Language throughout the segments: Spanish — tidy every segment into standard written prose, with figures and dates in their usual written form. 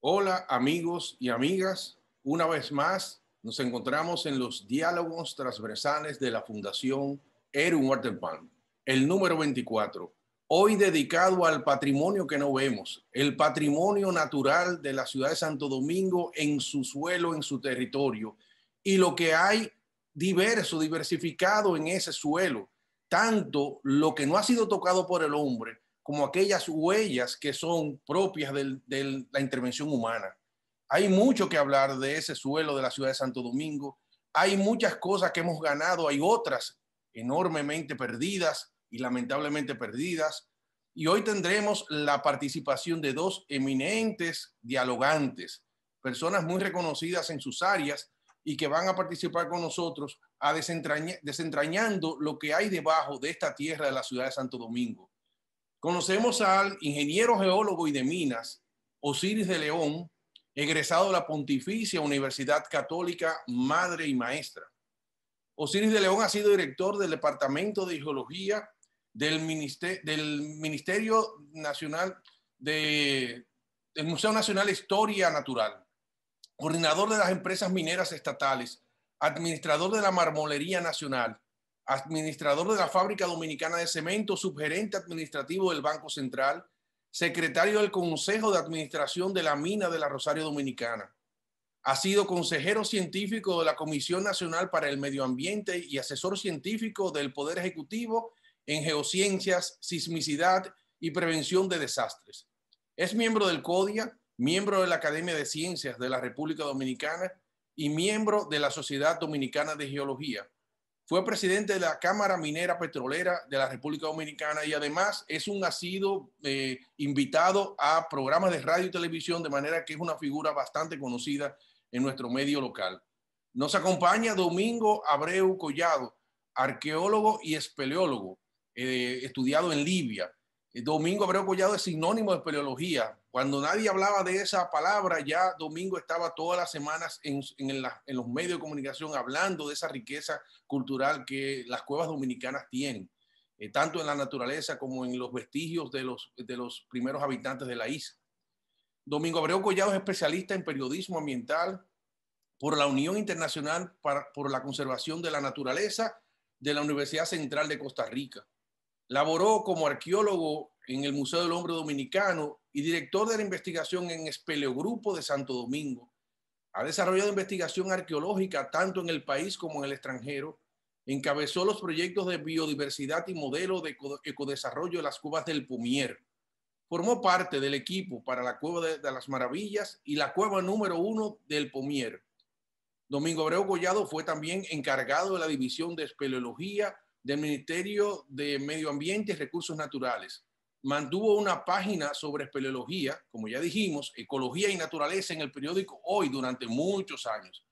Hola amigos y amigas, una vez más nos encontramos en los diálogos transversales de la Fundación Erwin Waterpan, el número 24, hoy dedicado al patrimonio que no vemos, el patrimonio natural de la ciudad de Santo Domingo en su suelo, en su territorio, y lo que hay diversificado en ese suelo, tanto lo que no ha sido tocado por el hombre, como aquellas huellas que son propias de la intervención humana. Hay mucho que hablar de ese suelo de la ciudad de Santo Domingo. Hay muchas cosas que hemos ganado, hay otras enormemente perdidas y lamentablemente perdidas. Y hoy tendremos la participación de dos eminentes dialogantes, personas muy reconocidas en sus áreas y que van a participar con nosotros a desentrañando lo que hay debajo de esta tierra de la ciudad de Santo Domingo. Conocemos al ingeniero geólogo y de minas, Osiris de León, egresado de la Pontificia Universidad Católica Madre y Maestra. Osiris de León ha sido director del Departamento de Geología del Ministerio Nacional del Museo Nacional de Historia Natural, coordinador de las empresas mineras estatales, administrador de la Marmolería Nacional, administrador de la Fábrica Dominicana de Cemento, subgerente administrativo del Banco Central, secretario del Consejo de Administración de la Mina de la Rosario Dominicana. Ha sido consejero científico de la Comisión Nacional para el Medio Ambiente y asesor científico del Poder Ejecutivo en geociencias, sismicidad y prevención de desastres. Es miembro del CODIA, miembro de la Academia de Ciencias de la República Dominicana y miembro de la Sociedad Dominicana de Geología. Fue presidente de la Cámara Minera Petrolera de la República Dominicana y además es un asiduo invitado a programas de radio y televisión, de manera que es una figura bastante conocida en nuestro medio local. Nos acompaña Domingo Abreu Collado, arqueólogo y espeleólogo, estudiado en Libia. Domingo Abreu Collado es sinónimo de espeleología. Cuando nadie hablaba de esa palabra, ya Domingo estaba todas las semanas en los medios de comunicación hablando de esa riqueza cultural que las cuevas dominicanas tienen, tanto en la naturaleza como en los vestigios de los primeros habitantes de la isla. Domingo Abreu Collado es especialista en periodismo ambiental por la Unión Internacional por la Conservación de la Naturaleza de la Universidad Central de Costa Rica. Laboró como arqueólogo en el Museo del Hombre Dominicano y director de la investigación en Espeleogrupo de Santo Domingo. Ha desarrollado investigación arqueológica tanto en el país como en el extranjero. Encabezó los proyectos de biodiversidad y modelo de ecodesarrollo de las cuevas del Pomier. Formó parte del equipo para la Cueva de las Maravillas y la cueva número 1 del Pomier. Domingo Abreu Collado fue también encargado de la División de Espeleología del Ministerio de Medio Ambiente y Recursos Naturales. Mantuvo una página sobre espeleología, como ya dijimos, ecología y naturaleza en el periódico Hoy durante muchos años.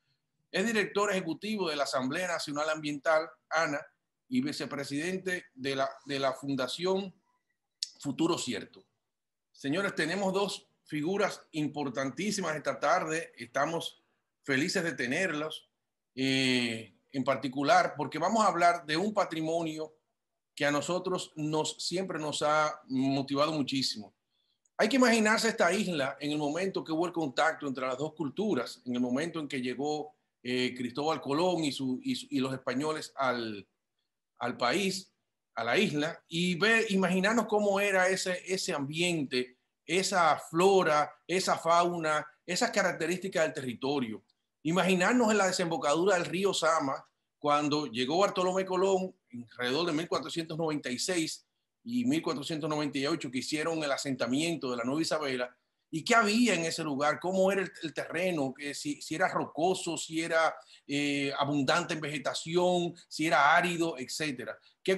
Es director ejecutivo de la Asamblea Nacional Ambiental, ANA, y vicepresidente de la Fundación Futuro Cierto. Señores, tenemos dos figuras importantísimas esta tarde. Estamos felices de tenerlos, en particular porque vamos a hablar de un patrimonio que a nosotros siempre nos ha motivado muchísimo. Hay que imaginarse esta isla en el momento que hubo el contacto entre las dos culturas, en el momento en que llegó Cristóbal Colón y los españoles al país, a la isla, y imaginarnos cómo era ese ambiente, esa flora, esa fauna, esas características del territorio. Imaginarnos en la desembocadura del río Sama, cuando llegó Bartolomé Colón, alrededor de 1496 y 1498, que hicieron el asentamiento de la Nueva Isabela, y qué había en ese lugar, cómo era el terreno, que si era rocoso, si era abundante en vegetación, si era árido, etcétera. ¿Qué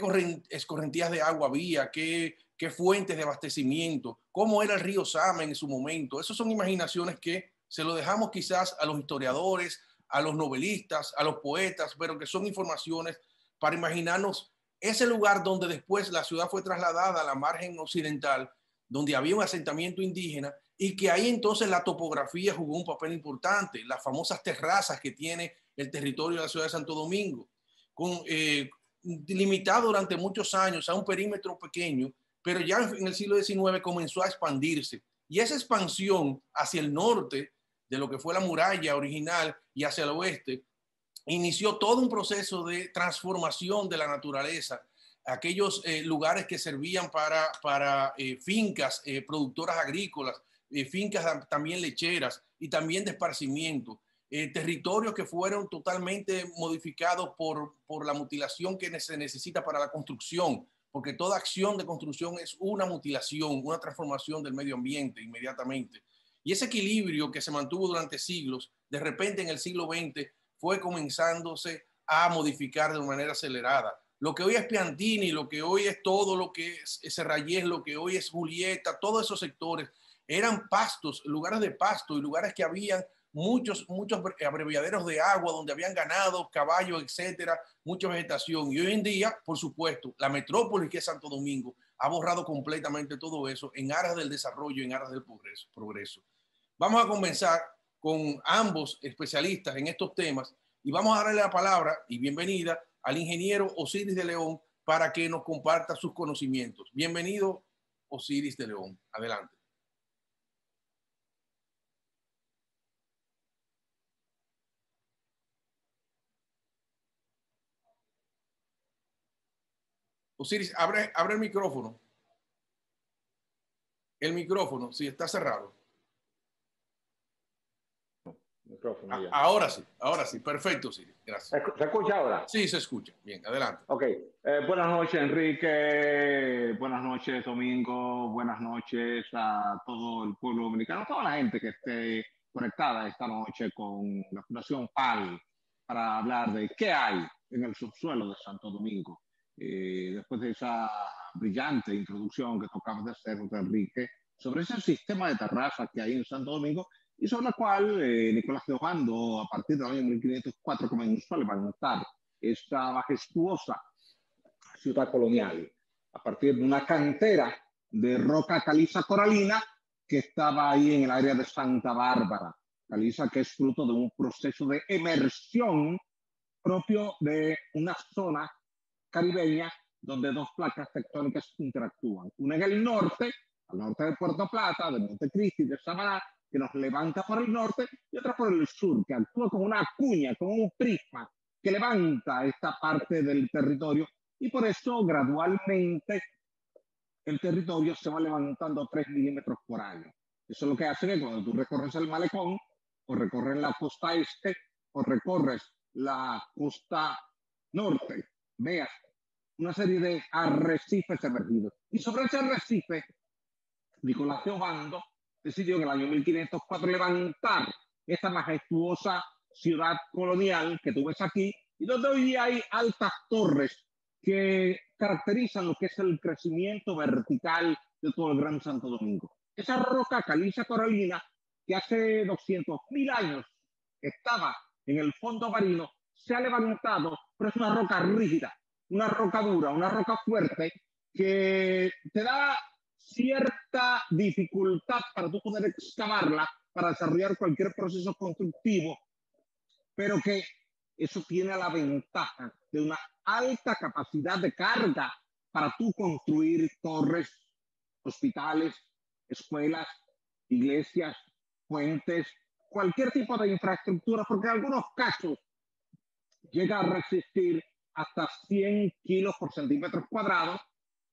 escorrentías de agua había? ¿Qué fuentes de abastecimiento? ¿Cómo era el río Sama en su momento? Esas son imaginaciones que se lo dejamos quizás a los historiadores, a los novelistas, a los poetas, pero que son informaciones para imaginarnos ese lugar donde después la ciudad fue trasladada a la margen occidental, donde había un asentamiento indígena y que ahí entonces la topografía jugó un papel importante, las famosas terrazas que tiene el territorio de la ciudad de Santo Domingo, limitado durante muchos años a un perímetro pequeño, pero ya en el siglo XIX comenzó a expandirse Y esa expansión hacia el norte de lo que fue la muralla original y hacia el oeste inició todo un proceso de transformación de la naturaleza. Aquellos lugares que servían para fincas productoras agrícolas, fincas también lecheras y también de esparcimiento. Territorios que fueron totalmente modificados por la mutilación que se necesita para la construcción, porque toda acción de construcción es una mutilación, una transformación del medio ambiente inmediatamente. Y ese equilibrio que se mantuvo durante siglos, de repente en el siglo XX fue comenzándose a modificar de manera acelerada. Lo que hoy es Piantini, lo que hoy es todo lo que es Serrayés, lo que hoy es Julieta, todos esos sectores eran pastos, lugares de pasto y lugares que habían muchos abreviaderos de agua donde habían ganado, caballos, etcétera, mucha vegetación. Y hoy en día, por supuesto, la metrópolis que es Santo Domingo ha borrado completamente todo eso en aras del desarrollo, en aras del progreso. Vamos a comenzar con ambos especialistas en estos temas y vamos a darle la palabra y bienvenida al ingeniero Osiris de León para que nos comparta sus conocimientos. Bienvenido, Osiris de León. Adelante. Osiris, abre el micrófono. El micrófono, sí, está cerrado. Micrófono, ahora sí, perfecto, Osiris, gracias. ¿Se escucha ahora? Sí, se escucha. Bien, adelante. Ok, buenas noches, Enrique, buenas noches, Domingo, buenas noches a todo el pueblo dominicano, a toda la gente que esté conectada esta noche con la Fundación PAL para hablar de qué hay en el subsuelo de Santo Domingo. Después de esa brillante introducción que tocamos de hacer, Enrique, sobre ese sistema de terrazas que hay en Santo Domingo y sobre la cual Nicolás de Obando, a partir del año 1504, comenzó a levantar esta majestuosa ciudad colonial, a partir de una cantera de roca caliza coralina que estaba ahí en el área de Santa Bárbara. Caliza que es fruto de un proceso de emersión propio de una zona caribeña donde dos placas tectónicas interactúan. Una en el norte, al norte de Puerto Plata, de Montecristi, de Samaná, que nos levanta por el norte, y otra por el sur, que actúa como una cuña, como un prisma, que levanta esta parte del territorio, y por eso gradualmente el territorio se va levantando 3 milímetros por año. Eso es lo que hace que cuando tú recorres el malecón, o recorres la costa este, o recorres la costa norte, veas una serie de arrecifes emergidos. Y sobre ese arrecife, Nicolás de Obando decidió en el año 1504 levantar esta majestuosa ciudad colonial que tú ves aquí, y donde hoy hay altas torres que caracterizan lo que es el crecimiento vertical de todo el Gran Santo Domingo. Esa roca caliza coralina que hace 200.000 años estaba en el fondo marino, se ha levantado, pero es una roca rígida, una roca dura, una roca fuerte que te da cierta dificultad para tú poder excavarla, para desarrollar cualquier proceso constructivo, pero que eso tiene la ventaja de una alta capacidad de carga para tú construir torres, hospitales, escuelas, iglesias, puentes, cualquier tipo de infraestructura, porque en algunos casos llega a resistir hasta 100 kilos por centímetros cuadrados,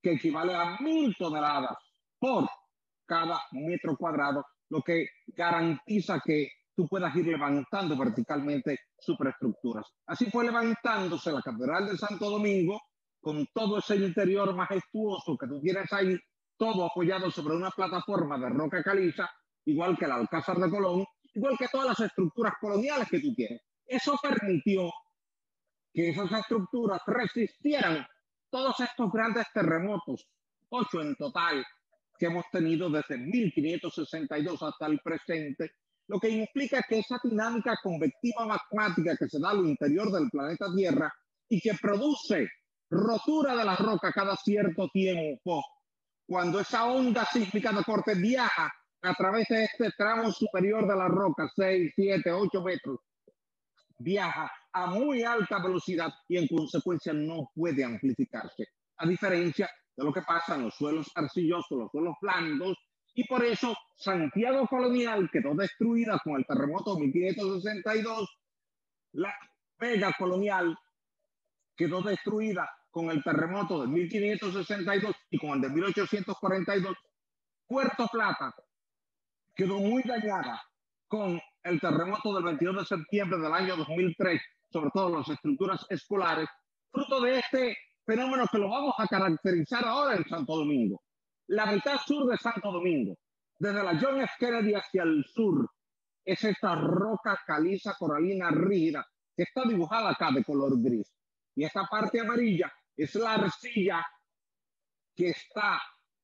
que equivale a 1.000 toneladas por cada metro cuadrado, lo que garantiza que tú puedas ir levantando verticalmente superestructuras. Así fue levantándose la Catedral de Santo Domingo, con todo ese interior majestuoso que tú tienes ahí, todo apoyado sobre una plataforma de roca caliza, igual que el Alcázar de Colón, igual que todas las estructuras coloniales que tú tienes. Eso permitió que esas estructuras resistieran todos estos grandes terremotos, 8 en total, que hemos tenido desde 1562 hasta el presente, lo que implica que esa dinámica convectiva magmática que se da al interior del planeta Tierra y que produce rotura de la roca cada cierto tiempo, cuando esa onda sísmica de corte viaja a través de este tramo superior de la roca, 6, 7, 8 metros, viaja a muy alta velocidad y en consecuencia no puede amplificarse. A diferencia de lo que pasa en los suelos arcillosos, los suelos blandos, Y por eso Santiago Colonial quedó destruida con el terremoto de 1562, la Vega Colonial quedó destruida con el terremoto de 1562 y con el de 1842. Puerto Plata quedó muy dañada con el terremoto del 22 de septiembre del año 2003, sobre todo las estructuras escolares, fruto de este fenómeno que lo vamos a caracterizar ahora en Santo Domingo. La mitad sur de Santo Domingo, desde la John F. Kennedy hacia el sur, es esta roca caliza coralina rígida que está dibujada acá de color gris. Y esta parte amarilla es la arcilla que está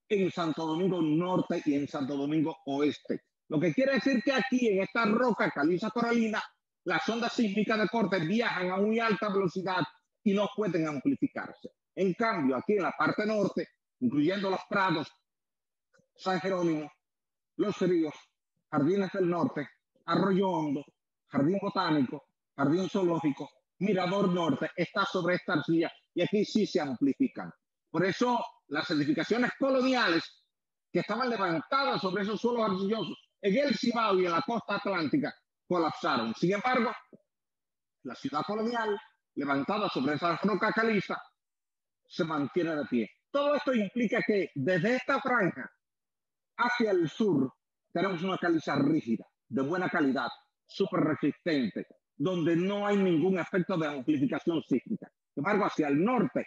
en Santo Domingo Norte y en Santo Domingo Oeste. Lo que quiere decir que aquí, en esta roca caliza coralina, las ondas sísmicas de corte viajan a muy alta velocidad y no pueden amplificarse. En cambio, aquí en la parte norte, incluyendo los prados, San Jerónimo, Los Ríos, Jardines del Norte, Arroyo Hondo, Jardín Botánico, Jardín Zoológico, Mirador Norte, está sobre esta arcilla y aquí sí se amplifican. Por eso las edificaciones coloniales que estaban levantadas sobre esos suelos arcillosos en el Cibao y en la costa atlántica colapsaron. Sin embargo, la ciudad colonial, levantada sobre esa roca caliza, se mantiene de pie. Todo esto implica que desde esta franja hacia el sur tenemos una caliza rígida, de buena calidad, súper resistente, donde no hay ningún efecto de amplificación sísmica. Sin embargo, hacia el norte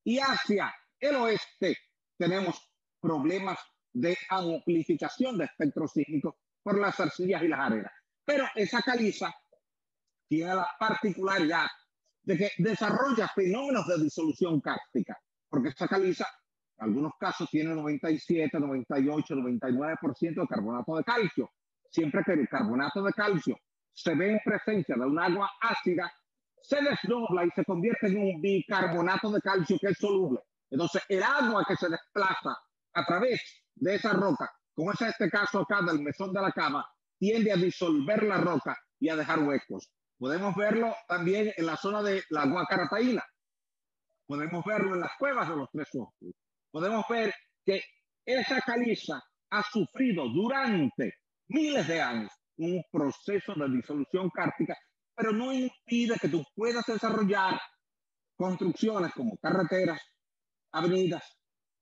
y hacia el oeste tenemos problemas de amplificación de espectro sísmico por las arcillas y las arenas. Pero esa caliza tiene la particularidad de que desarrolla fenómenos de disolución cárstica, porque esa caliza en algunos casos tiene 97, 98, 99% de carbonato de calcio. Siempre que el carbonato de calcio se ve en presencia de un agua ácida, se desdobla y se convierte en un bicarbonato de calcio que es soluble. Entonces, el agua que se desplaza a través de esa roca, como es este caso acá del Mesón de la Cava, tiende a disolver la roca y a dejar huecos. Podemos verlo también en la zona de la Guacarataína. Podemos verlo en las cuevas de los Tres Ojos. Podemos ver que esa caliza ha sufrido durante miles de años un proceso de disolución cárstica, pero no impide que tú puedas desarrollar construcciones como carreteras, avenidas,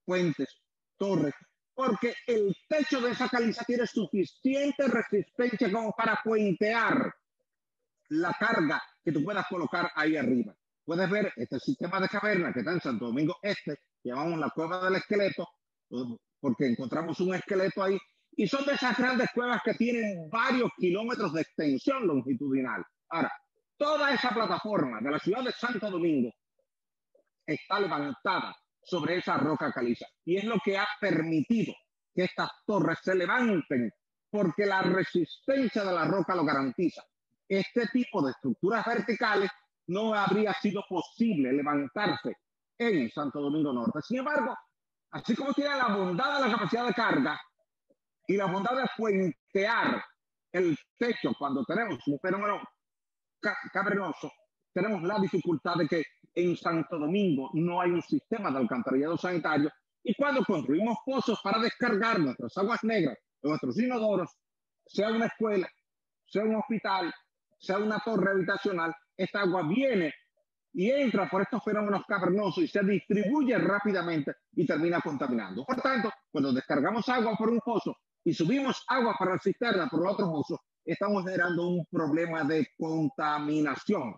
puentes, torres, porque el techo de esa caliza tiene suficiente resistencia como para puentear la carga que tú puedas colocar ahí arriba. Puedes ver este sistema de caverna que está en Santo Domingo Este, que llamamos la Cueva del Esqueleto, porque encontramos un esqueleto ahí, y son de esas grandes cuevas que tienen varios kilómetros de extensión longitudinal. Ahora, toda esa plataforma de la ciudad de Santo Domingo está levantada sobre esa roca caliza, y es lo que ha permitido que estas torres se levanten, porque la resistencia de la roca lo garantiza. Este tipo de estructuras verticales no habría sido posible levantarse en Santo Domingo Norte. Sin embargo, así como tiene la bondad de la capacidad de carga y la bondad de puentear el techo cuando tenemos un fenómeno cavernoso, tenemos la dificultad de que en Santo Domingo no hay un sistema de alcantarillado sanitario, y cuando construimos pozos para descargar nuestras aguas negras, nuestros inodoros, sea una escuela, sea un hospital, sea una torre habitacional, esta agua viene y entra por estos fenómenos cavernosos y se distribuye rápidamente y termina contaminando. Por tanto, cuando descargamos agua por un pozo y subimos agua para la cisterna por el otro pozo, estamos generando un problema de contaminación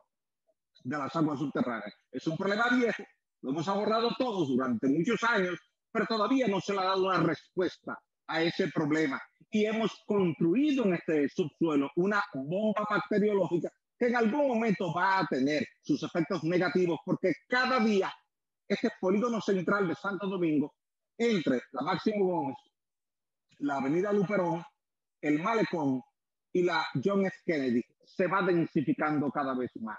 de las aguas subterráneas. Es un problema viejo, lo hemos abordado todos durante muchos años, pero todavía no se le ha dado una respuesta a ese problema. Y hemos construido en este subsuelo una bomba bacteriológica que en algún momento va a tener sus efectos negativos, porque cada día este polígono central de Santo Domingo, entre la Máximo Gómez, la avenida Luperón, el Malecón y la John F. Kennedy, se va densificando cada vez más.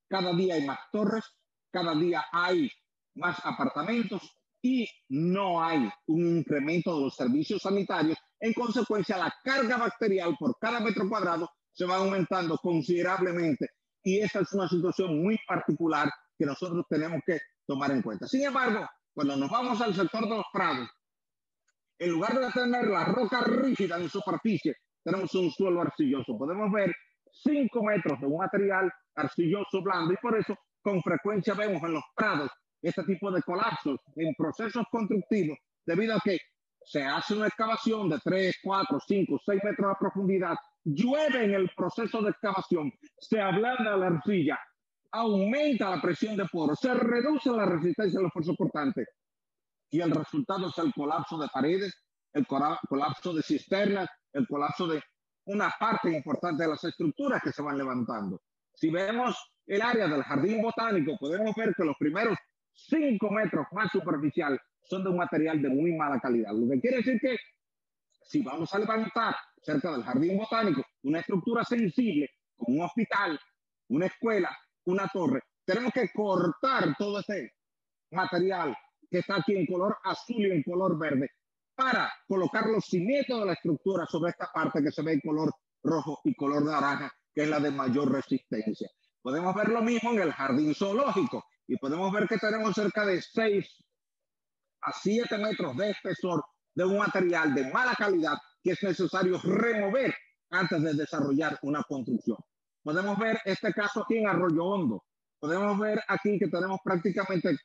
Cada día hay más torres, cada día hay más apartamentos y no hay un incremento de los servicios sanitarios. En consecuencia, la carga bacterial por cada metro cuadrado se va aumentando considerablemente, y esa es una situación muy particular que nosotros tenemos que tomar en cuenta. Sin embargo, cuando nos vamos al sector de los prados, En lugar de tener la roca rígida en superficie, tenemos un suelo arcilloso. Podemos ver 5 metros de un material arcilloso blando y por eso con frecuencia vemos en los prados este tipo de colapsos en procesos constructivos debido a que se hace una excavación de 3, 4, 5, 6 metros de profundidad, llueve en el proceso de excavación, se ablanda la arcilla, aumenta la presión de poros, se reduce la resistencia a los esfuerzos cortantes y el resultado es el colapso de paredes, el colapso de cisternas, el colapso de una parte importante de las estructuras que se van levantando. Si vemos el área del jardín botánico, podemos ver que los primeros 5 metros más superficial son de un material de muy mala calidad. Lo que quiere decir que si vamos a levantar cerca del jardín botánico una estructura sensible, como un hospital, una escuela, una torre, tenemos que cortar todo ese material que está aquí en color azul y en color verde para colocar los cimientos de la estructura sobre esta parte que se ve en color rojo y color naranja, que es la de mayor resistencia. Podemos ver lo mismo en el jardín zoológico y podemos ver que tenemos cerca de 6 a 7 metros de espesor de un material de mala calidad que es necesario remover antes de desarrollar una construcción. Podemos ver este caso aquí en Arroyo Hondo. Podemos ver aquí que tenemos prácticamente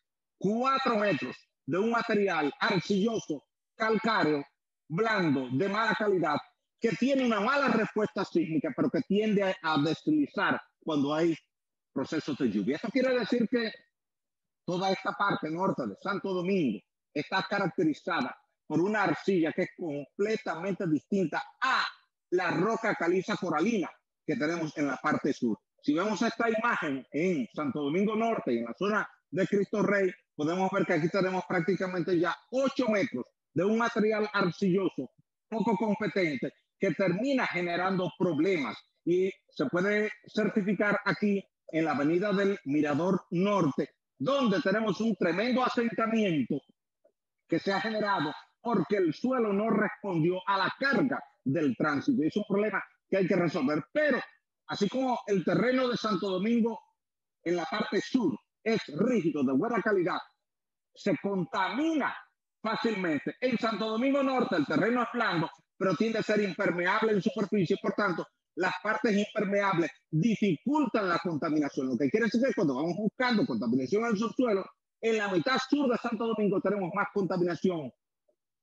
4 metros de un material arcilloso, calcáreo, blando, de mala calidad, que tiene una mala respuesta sísmica, pero que tiende a deslizar cuando hay procesos de lluvia. Esto quiere decir que toda esta parte norte de Santo Domingo está caracterizada por una arcilla que es completamente distinta a la roca caliza coralina que tenemos en la parte sur. Si vemos esta imagen en Santo Domingo Norte y en la zona de Cristo Rey, podemos ver que aquí tenemos prácticamente ya 8 metros de un material arcilloso poco competente que termina generando problemas y se puede certificar aquí en la avenida del Mirador Norte, donde tenemos un tremendo asentamiento que se ha generado porque el suelo no respondió a la carga del tránsito. Es un problema que hay que resolver, pero así como el terreno de Santo Domingo en la parte sur es rígido, de buena calidad, se contamina fácilmente. En Santo Domingo Norte el terreno es blando, pero tiende a ser impermeable en superficie, por tanto, las partes impermeables dificultan la contaminación. Lo que quiere decir que cuando vamos buscando contaminación en el subsuelo, en la mitad sur de Santo Domingo tenemos más contaminación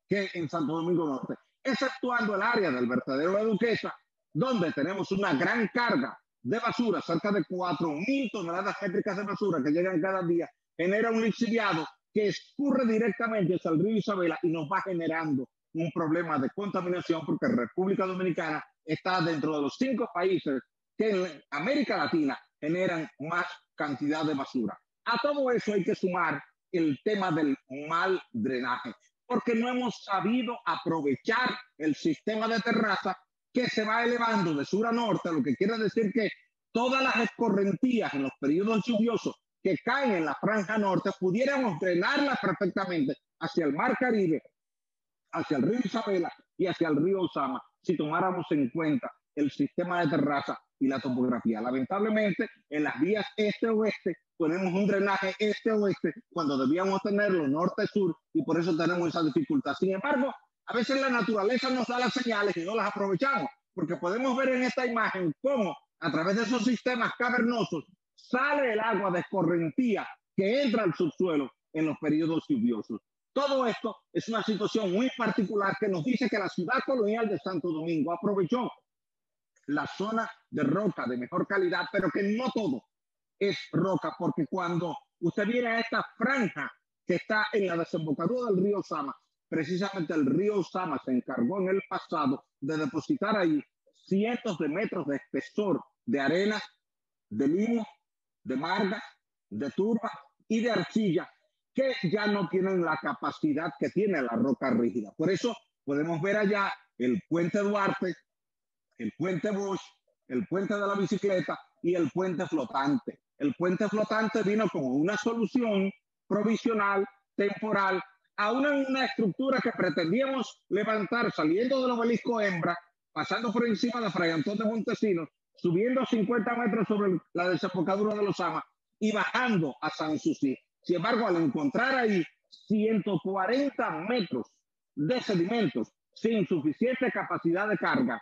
que en Santo Domingo Norte, exceptuando el área del vertedero de Duquesa, donde tenemos una gran carga de basura, cerca de 4.000 toneladas métricas de basura que llegan cada día, genera un lixiviado que escurre directamente hacia el río Isabela y nos va generando un problema de contaminación porque República Dominicana está dentro de los 5 países que en América Latina generan más cantidad de basura. A todo eso hay que sumar el tema del mal drenaje, porque no hemos sabido aprovechar el sistema de terraza que se va elevando de sur a norte, lo que quiere decir que todas las escorrentías en los periodos lluviosos que caen en la franja norte pudiéramos drenarlas perfectamente hacia el mar Caribe, hacia el río Isabela y hacia el río Osama, si tomáramos en cuenta el sistema de terraza y la topografía. Lamentablemente, en las vías este-oeste tenemos un drenaje este-oeste cuando debíamos tenerlo norte-sur y por eso tenemos esa dificultad. Sin embargo, a veces la naturaleza nos da las señales y no las aprovechamos, porque podemos ver en esta imagen cómo a través de esos sistemas cavernosos sale el agua de escorrentía que entra al subsuelo en los periodos lluviosos. Todo esto es una situación muy particular que nos dice que la ciudad colonial de Santo Domingo aprovechó la zona de roca de mejor calidad, pero que no todo es roca, porque cuando usted viene a esta franja que está en la desembocadura del río Sama, precisamente el río Sama se encargó en el pasado de depositar ahí cientos de metros de espesor de arena, de limo, de marga, de turba y de arcilla que ya no tienen la capacidad que tiene la roca rígida. Por eso podemos ver allá el puente Duarte, el puente Bosch, el puente de la bicicleta y el puente flotante. El puente flotante vino como una solución provisional, temporal, a una estructura que pretendíamos levantar saliendo del obelisco Hembra, pasando por encima de Fray Antón de Montesinos, subiendo 50 metros sobre la desembocadura de los Sama y bajando a Sanssouci. Sin embargo, al encontrar ahí 140 metros de sedimentos sin suficiente capacidad de carga,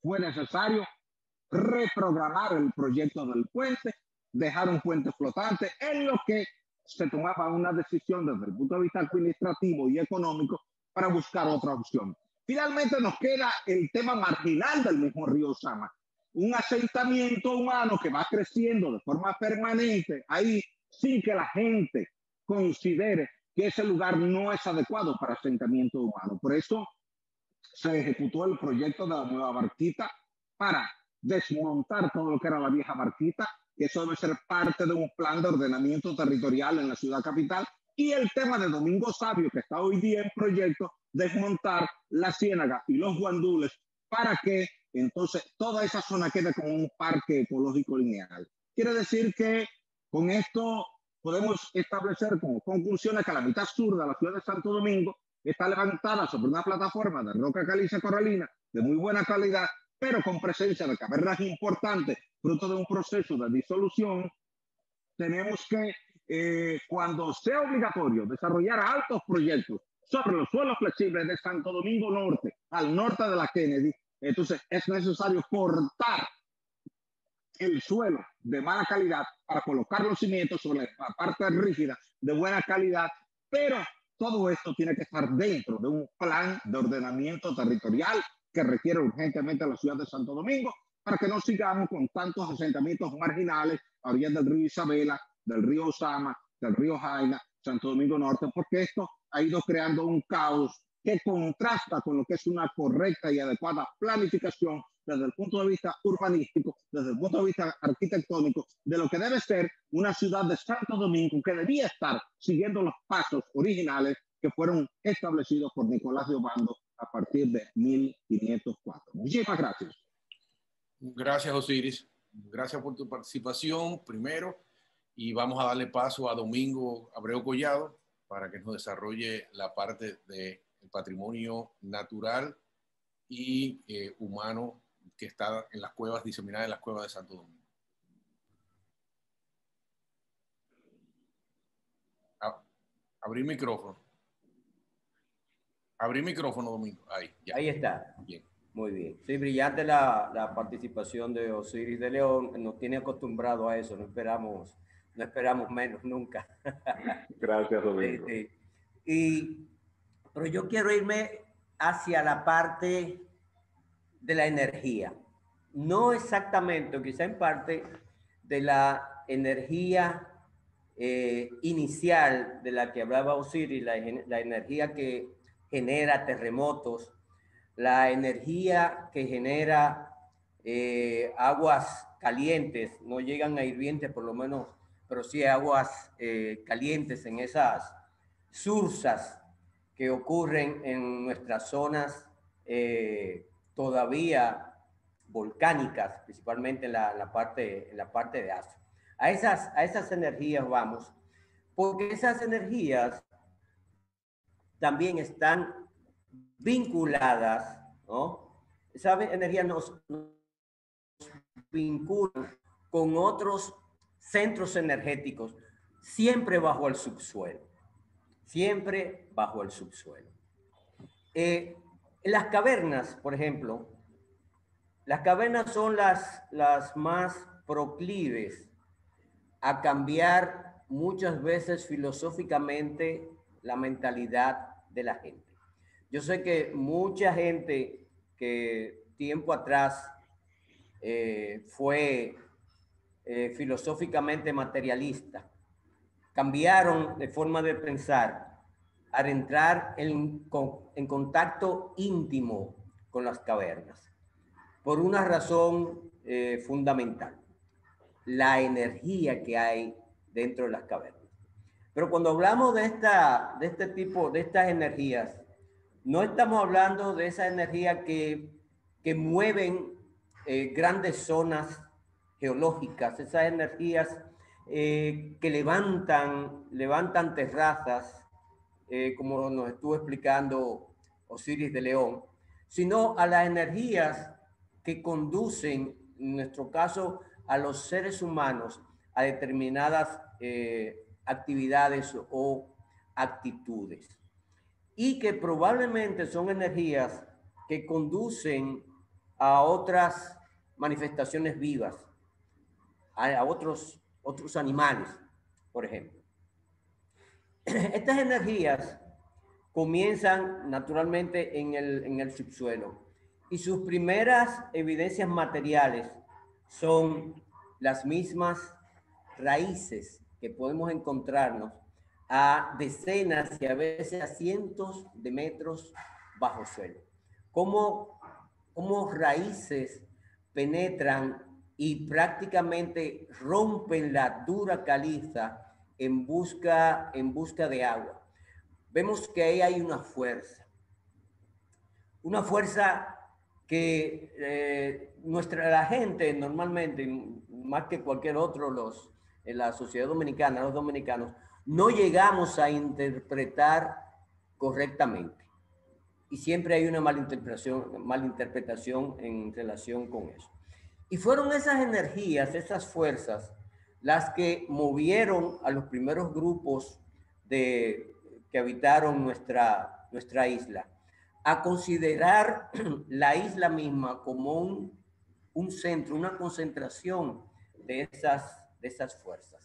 fue necesario reprogramar el proyecto del puente, dejar un puente flotante, en lo que se tomaba una decisión desde el punto de vista administrativo y económico para buscar otra opción. Finalmente nos queda el tema marginal del mismo río Sama, un asentamiento humano que va creciendo de forma permanente ahí sin que la gente considere que ese lugar no es adecuado para asentamiento humano. Por eso se ejecutó el proyecto de la nueva Barquita para desmontar todo lo que era la vieja Barquita, que eso debe ser parte de un plan de ordenamiento territorial en la ciudad capital, y el tema de Domingo Sabio, que está hoy día en proyecto, desmontar la Ciénaga y los guandules para que entonces toda esa zona quede como un parque ecológico lineal. Quiere decir que con esto podemos establecer como conclusiones que la mitad sur de la ciudad de Santo Domingo está levantada sobre una plataforma de roca caliza coralina de muy buena calidad, pero con presencia de cavernas importantes, fruto de un proceso de disolución. Tenemos que, cuando sea obligatorio desarrollar altos proyectos sobre los suelos flexibles de Santo Domingo Norte, al norte de la Kennedy, entonces es necesario cortar el suelo de mala calidad para colocar los cimientos sobre la parte rígida de buena calidad, pero todo esto tiene que estar dentro de un plan de ordenamiento territorial que requiere urgentemente la ciudad de Santo Domingo para que no sigamos con tantos asentamientos marginales a orillas del río Isabela, del río Osama, del río Jaina, Santo Domingo Norte, porque esto ha ido creando un caos que contrasta con lo que es una correcta y adecuada planificación desde el punto de vista urbanístico, desde el punto de vista arquitectónico, de lo que debe ser una ciudad de Santo Domingo que debía estar siguiendo los pasos originales que fueron establecidos por Nicolás de Obando a partir de 1504. Muchísimas gracias. Gracias, Osiris. Gracias por tu participación primero y vamos a darle paso a Domingo Abreu Collado para que nos desarrolle la parte del patrimonio natural y humano que está en las cuevas, diseminadas en las cuevas de Santo Domingo. Abrir micrófono. Abrir micrófono, Domingo. Ahí, ya. Ahí está. Bien. Muy bien. Sí, brillante la participación de Osiris de León. Nos tiene acostumbrado a eso. No esperamos menos nunca. Gracias, Domingo. Pero yo quiero irme hacia la parte de la energía. No exactamente, quizá en parte de la energía inicial de la que hablaba Osiris, la energía que genera terremotos, la energía que genera aguas calientes, no llegan a hirvientes por lo menos, pero sí aguas calientes en esas sursas que ocurren en nuestras zonas todavía volcánicas, principalmente en la parte de Asia. A esas energías vamos, porque esas energías también están vinculadas, ¿no? Esa energía nos vincula con otros centros energéticos, siempre bajo el subsuelo. Siempre bajo el subsuelo. En las cavernas, por ejemplo, las cavernas son las más proclives a cambiar muchas veces filosóficamente la mentalidad de la gente. Yo sé que mucha gente que tiempo atrás fue filosóficamente materialista, cambiaron de forma de pensar al entrar en contacto íntimo con las cavernas, por una razón fundamental: la energía que hay dentro de las cavernas. Pero cuando hablamos de este tipo, de estas energías, no estamos hablando de esa energía que mueven grandes zonas geológicas, esas energías que levantan terrazas, como nos estuvo explicando Osiris de León, sino a las energías que conducen, en nuestro caso, a los seres humanos a determinadas actividades o actitudes. y que probablemente son energías que conducen a otras manifestaciones vivas, a otros animales, por ejemplo. Estas energías comienzan naturalmente en el subsuelo y sus primeras evidencias materiales son las mismas raíces que podemos encontrarnos a decenas y a veces a cientos de metros bajo suelo. Cómo raíces penetran y prácticamente rompen la dura caliza en busca de agua. Vemos que ahí hay una fuerza que la gente normalmente, más que cualquier otro, en la sociedad dominicana, los dominicanos, no llegamos a interpretar correctamente. Y siempre hay una malinterpretación en relación con eso. Y fueron esas energías, esas fuerzas, las que movieron a los primeros grupos que habitaron nuestra isla a considerar la isla misma como un centro, una concentración de esas fuerzas.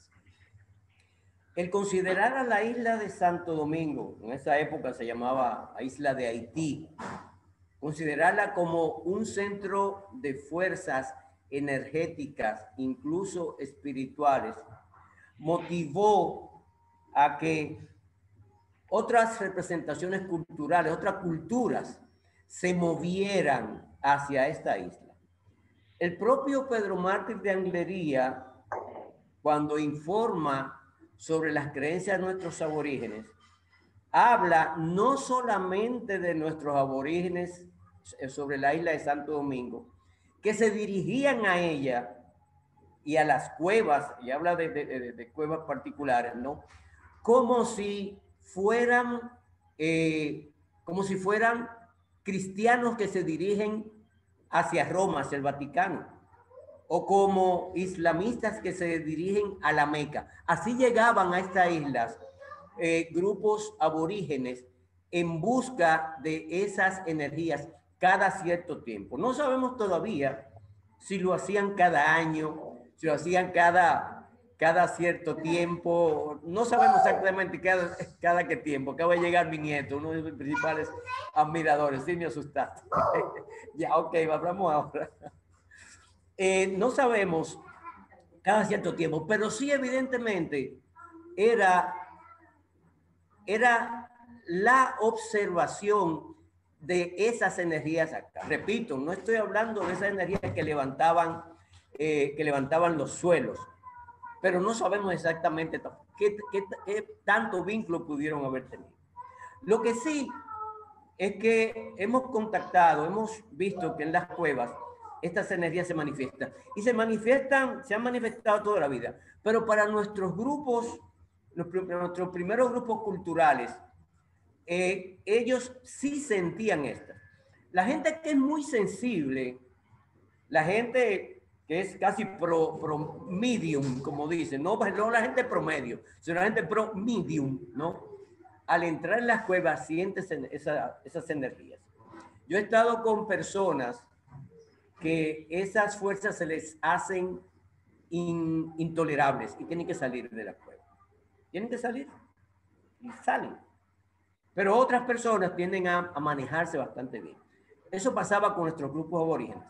El considerar a la isla de Santo Domingo, en esa época se llamaba la isla de Haití, considerarla como un centro de fuerzas energéticas, incluso espirituales, motivó a que otras representaciones culturales, otras culturas, se movieran hacia esta isla. El propio Pedro Mártir de Anglería, cuando informa sobre las creencias de nuestros aborígenes, habla no solamente de nuestros aborígenes sobre la isla de Santo Domingo, que se dirigían a ella y a las cuevas, y habla de cuevas particulares, ¿no? Como si fueran cristianos que se dirigen hacia Roma, hacia el Vaticano, o como islamistas que se dirigen a la Meca. Así llegaban a estas islas grupos aborígenes en busca de esas energías cada cierto tiempo. No sabemos todavía si lo hacían cada año, si lo hacían cada cierto tiempo. No sabemos exactamente cada qué tiempo. Acaba de llegar mi nieto, uno de mis principales admiradores. Sí, me asustaste. Ya, ok, hablamos ahora. No sabemos cada cierto tiempo, pero sí evidentemente era la observación de esas energías acá. Repito, no estoy hablando de esas energías que levantaban los suelos, pero no sabemos exactamente qué tanto vínculo pudieron haber tenido. Lo que sí es que hemos visto que en las cuevas estas energías se manifiestan. Y se han manifestado toda la vida. Pero para nuestros grupos, nuestros primeros grupos culturales, ellos sí sentían esto. La gente que es muy sensible, la gente que es casi pro medium, como dicen, no la gente promedio, sino la gente pro medium, ¿no? Al entrar en las cuevas sientes esas energías. Yo he estado con personas que esas fuerzas se les hacen intolerables y tienen que salir de la cueva. Tienen que salir y salen. Pero otras personas tienden a manejarse bastante bien. Eso pasaba con nuestros grupos aborígenes.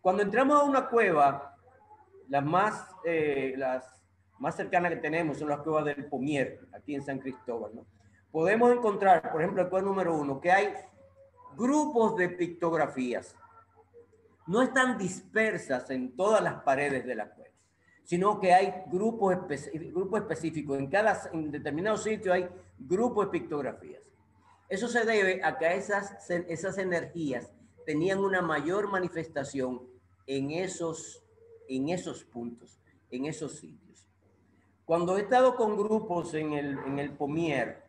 Cuando entramos a una cueva, las más cercanas que tenemos son las cuevas del Pomier, aquí en San Cristóbal, ¿no? Podemos encontrar, por ejemplo, el cueva número 1, que hay grupos de pictografías. No están dispersas en todas las paredes de la cueva, sino que hay grupos específicos. En determinado sitio hay grupos de pictografías. Eso se debe a que esas energías tenían una mayor manifestación en esos puntos, en esos sitios. Cuando he estado con grupos en el Pomier,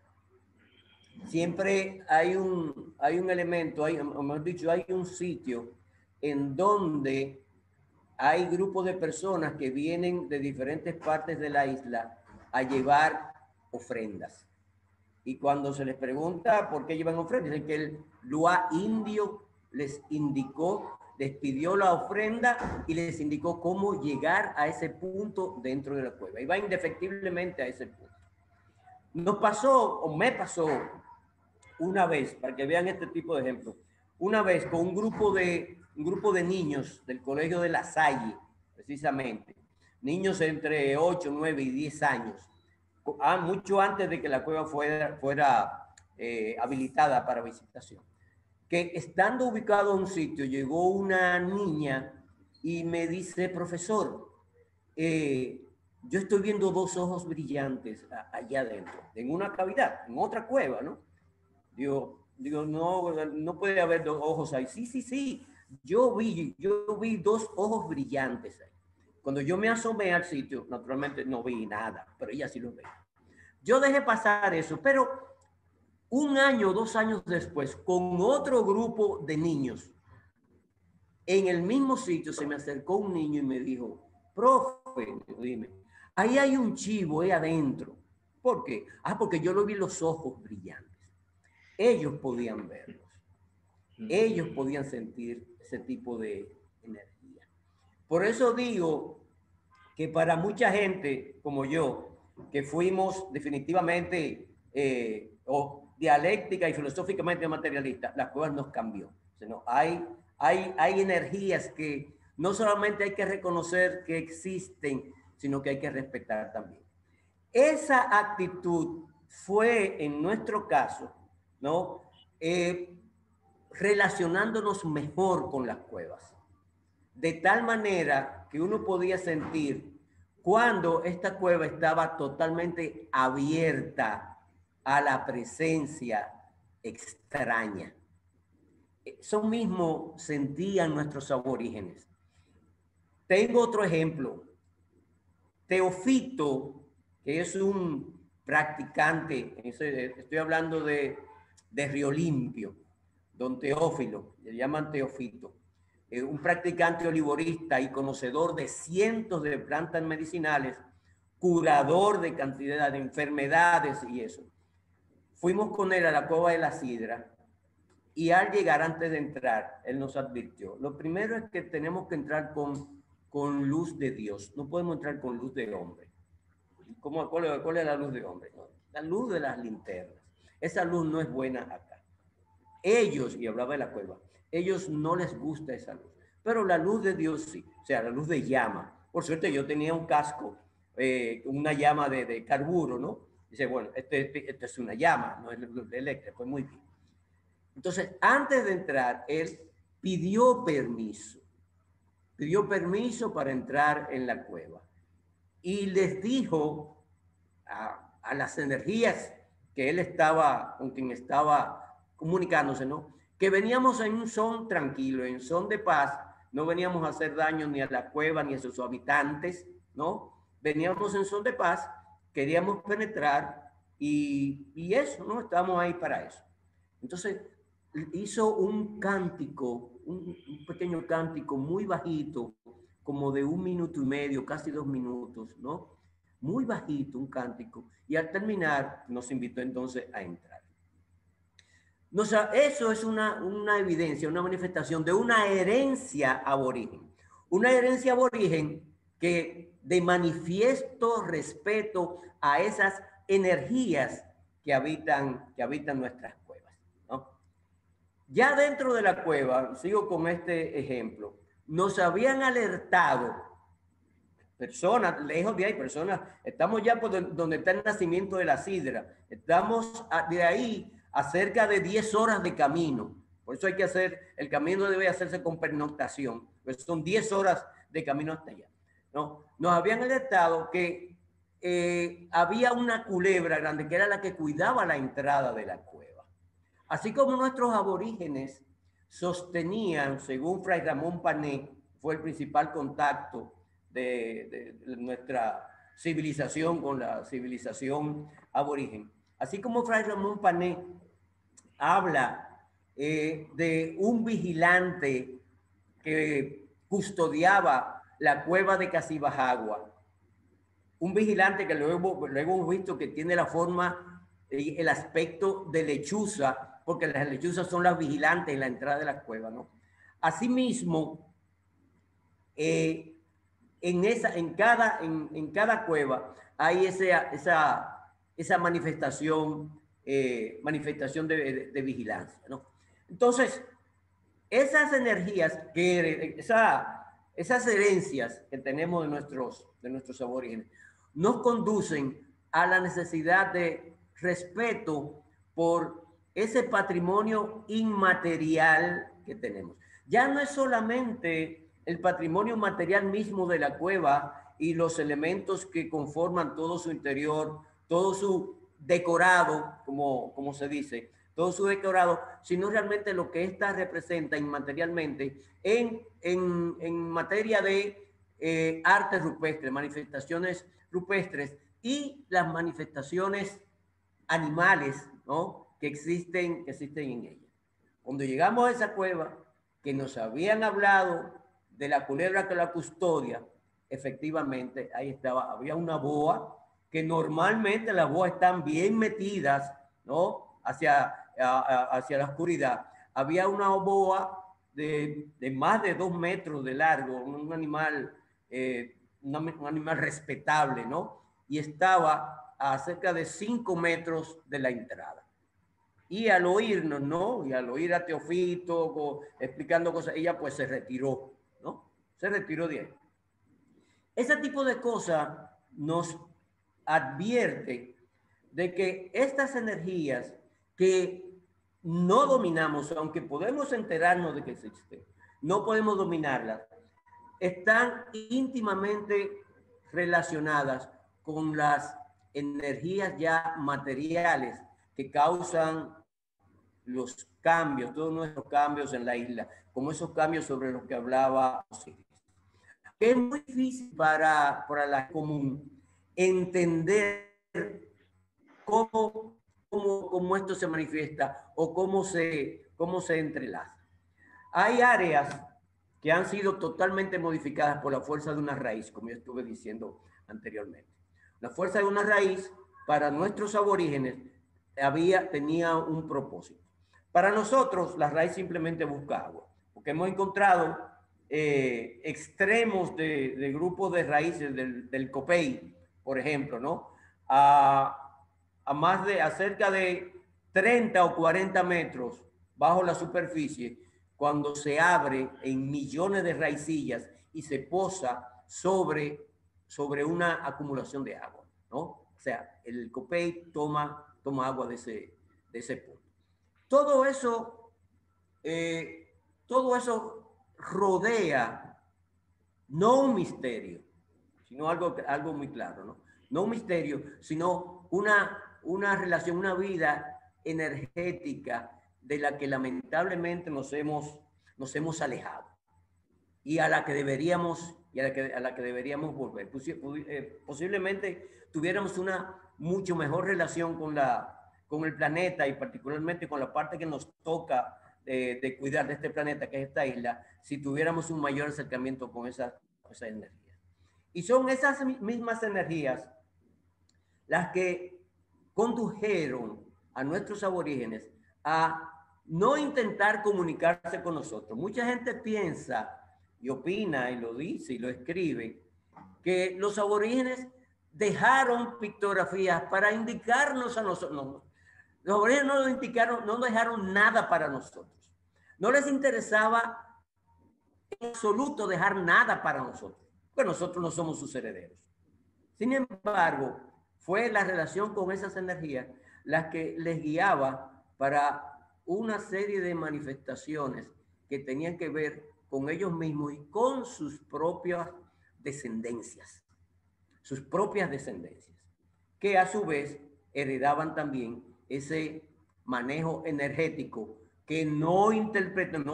siempre hay un elemento, hay un sitio en donde hay grupos de personas que vienen de diferentes partes de la isla a llevar ofrendas. Y cuando se les pregunta por qué llevan ofrenda, dicen que el Luá indio les indicó, les pidió la ofrenda y les indicó cómo llegar a ese punto dentro de la cueva. Y va indefectiblemente a ese punto. Nos pasó, o me pasó, una vez, para que vean este tipo de ejemplos, una vez con un grupo de niños del colegio de La Salle, precisamente, niños entre 8, 9 y 10 años, mucho antes de que la cueva fuera habilitada para visitación, que estando ubicado en un sitio, llegó una niña y me dice, profesor, yo estoy viendo dos ojos brillantes allá adentro, en una cavidad, en otra cueva, ¿no? Digo, no puede haber dos ojos ahí. Sí, sí, sí. Yo vi dos ojos brillantes ahí. Cuando yo me asomé al sitio, naturalmente no vi nada, pero ella sí lo ve. Yo dejé pasar eso, pero un año, 2 años después, con otro grupo de niños, en el mismo sitio se me acercó un niño y me dijo, profe, dime, ahí hay un chivo ahí adentro. ¿Por qué? Porque yo lo vi los ojos brillantes. Ellos podían verlos. Ellos podían sentir ese tipo de energía. Por eso digo que para mucha gente como yo, que fuimos definitivamente o dialéctica y filosóficamente materialistas, las cuevas nos cambió. O sea, no, hay energías que no solamente hay que reconocer que existen, sino que hay que respetar también. Esa actitud fue, en nuestro caso, ¿no? Relacionándonos mejor con las cuevas. De tal manera que uno podía sentir cuando esta cueva estaba totalmente abierta a la presencia extraña. Eso mismo sentían nuestros aborígenes. Tengo otro ejemplo. Teofito, que es un practicante, estoy hablando de Río Limpio, don Teófilo, le llaman Teofito, un practicante olivorista y conocedor de cientos de plantas medicinales, curador de cantidad de enfermedades y eso. Fuimos con él a la cueva de la Sidra y al llegar, antes de entrar, él nos advirtió, lo primero es que tenemos que entrar con luz de Dios, no podemos entrar con luz de hombre. ¿Cuál es la luz de hombre? No, la luz de las linternas. Esa luz no es buena acá. Ellos, y hablaba de la cueva, ellos no les gusta esa luz, pero la luz de Dios sí, o sea, la luz de llama. Por suerte yo tenía un casco, una llama de carburo, ¿no? Dice, bueno, esto es una llama, no es luz eléctrica, pues muy bien. Entonces, antes de entrar, él pidió permiso para entrar en la cueva. Y les dijo a las energías que él estaba, con quien estaba comunicándose, ¿no? Que veníamos en un son tranquilo, en son de paz, no veníamos a hacer daño ni a la cueva ni a sus habitantes, ¿no? Veníamos en son de paz, queríamos penetrar y eso, ¿no? Estábamos ahí para eso. Entonces, hizo un cántico, un pequeño cántico muy bajito, como de 1 minuto y medio, casi 2 minutos, ¿no? Muy bajito, un cántico. Y al terminar, nos invitó entonces a entrar. Eso es una evidencia, una manifestación de una herencia aborigen. Una herencia aborigen que de manifiesto respeto a esas energías que habitan nuestras cuevas, ¿no? Ya dentro de la cueva, sigo con este ejemplo, nos habían alertado personas, lejos de ahí, personas, estamos ya por donde está el nacimiento de la Sidra, estamos de ahí a cerca de 10 horas de camino, por eso hay que hacer, el camino debe hacerse con pernoctación, pues son 10 horas de camino hasta allá, ¿no? Nos habían alertado que había una culebra grande que era la que cuidaba la entrada de la cueva. Así como nuestros aborígenes sostenían, según Fray Ramón Pané, fue el principal contacto de nuestra civilización con la civilización aborigen. Así como Fray Ramón Pané habla de un vigilante que custodiaba la cueva de Casibajagua, un vigilante que luego hemos visto que tiene la forma el aspecto de lechuza, porque las lechuzas son las vigilantes en la entrada de las cuevas, ¿no? Asimismo, en cada cueva hay esa manifestación, de vigilancia, ¿no? Entonces, esas energías, esas herencias que tenemos de nuestros aborígenes, nos conducen a la necesidad de respeto por ese patrimonio inmaterial que tenemos. Ya no es solamente el patrimonio material mismo de la cueva y los elementos que conforman todo su interior, todo su decorado, como se dice, todo su decorado, sino realmente lo que ésta representa inmaterialmente en materia de arte rupestre, manifestaciones rupestres y las manifestaciones animales, ¿no? que existen en ella. Cuando llegamos a esa cueva, que nos habían hablado de la culebra que la custodia, efectivamente, ahí estaba, había una boa, que normalmente las boas están bien metidas, ¿no? hacia la oscuridad. Había una boa de más de 2 metros de largo, un animal respetable, ¿no? Y estaba a cerca de 5 metros de la entrada. Y al oírnos, ¿no? Y al oír a Teofito explicando cosas, ella pues se retiró, ¿no? Se retiró de ahí. Ese tipo de cosas nos advierte de que estas energías que no dominamos, aunque podemos enterarnos de que existen, no podemos dominarlas, están íntimamente relacionadas con las energías ya materiales que causan los cambios, todos nuestros cambios en la isla, como esos cambios sobre los que hablaba Osiris. Es muy difícil para la común entender cómo esto se manifiesta o cómo se entrelaza. Hay áreas que han sido totalmente modificadas por la fuerza de una raíz, como yo estuve diciendo anteriormente. La fuerza de una raíz para nuestros aborígenes tenía un propósito. Para nosotros, la raíz simplemente busca agua, porque hemos encontrado extremos de grupos de raíces del Copey, por ejemplo, ¿no? A cerca de 30 o 40 metros bajo la superficie, cuando se abre en millones de raicillas y se posa sobre una acumulación de agua, ¿no? O sea, el Copey toma agua de ese punto. Todo eso rodea no un misterio, sino algo muy claro, ¿no? No un misterio, sino una relación, una vida energética de la que lamentablemente nos hemos alejado y a la que deberíamos volver. Posiblemente tuviéramos una mucho mejor relación con el planeta y particularmente con la parte que nos toca de cuidar de este planeta, que es esta isla, si tuviéramos un mayor acercamiento con esa energía. Y son esas mismas energías las que condujeron a nuestros aborígenes a no intentar comunicarse con nosotros. Mucha gente piensa y opina y lo dice y lo escribe que los aborígenes dejaron pictografías para indicarnos a nosotros. No, los aborígenes no dejaron nada para nosotros. No les interesaba en absoluto dejar nada para nosotros, porque nosotros no somos sus herederos. Sin embargo, fue la relación con esas energías la que les guiaba para una serie de manifestaciones que tenían que ver con ellos mismos y con sus propias descendencias, que a su vez heredaban también ese manejo energético que no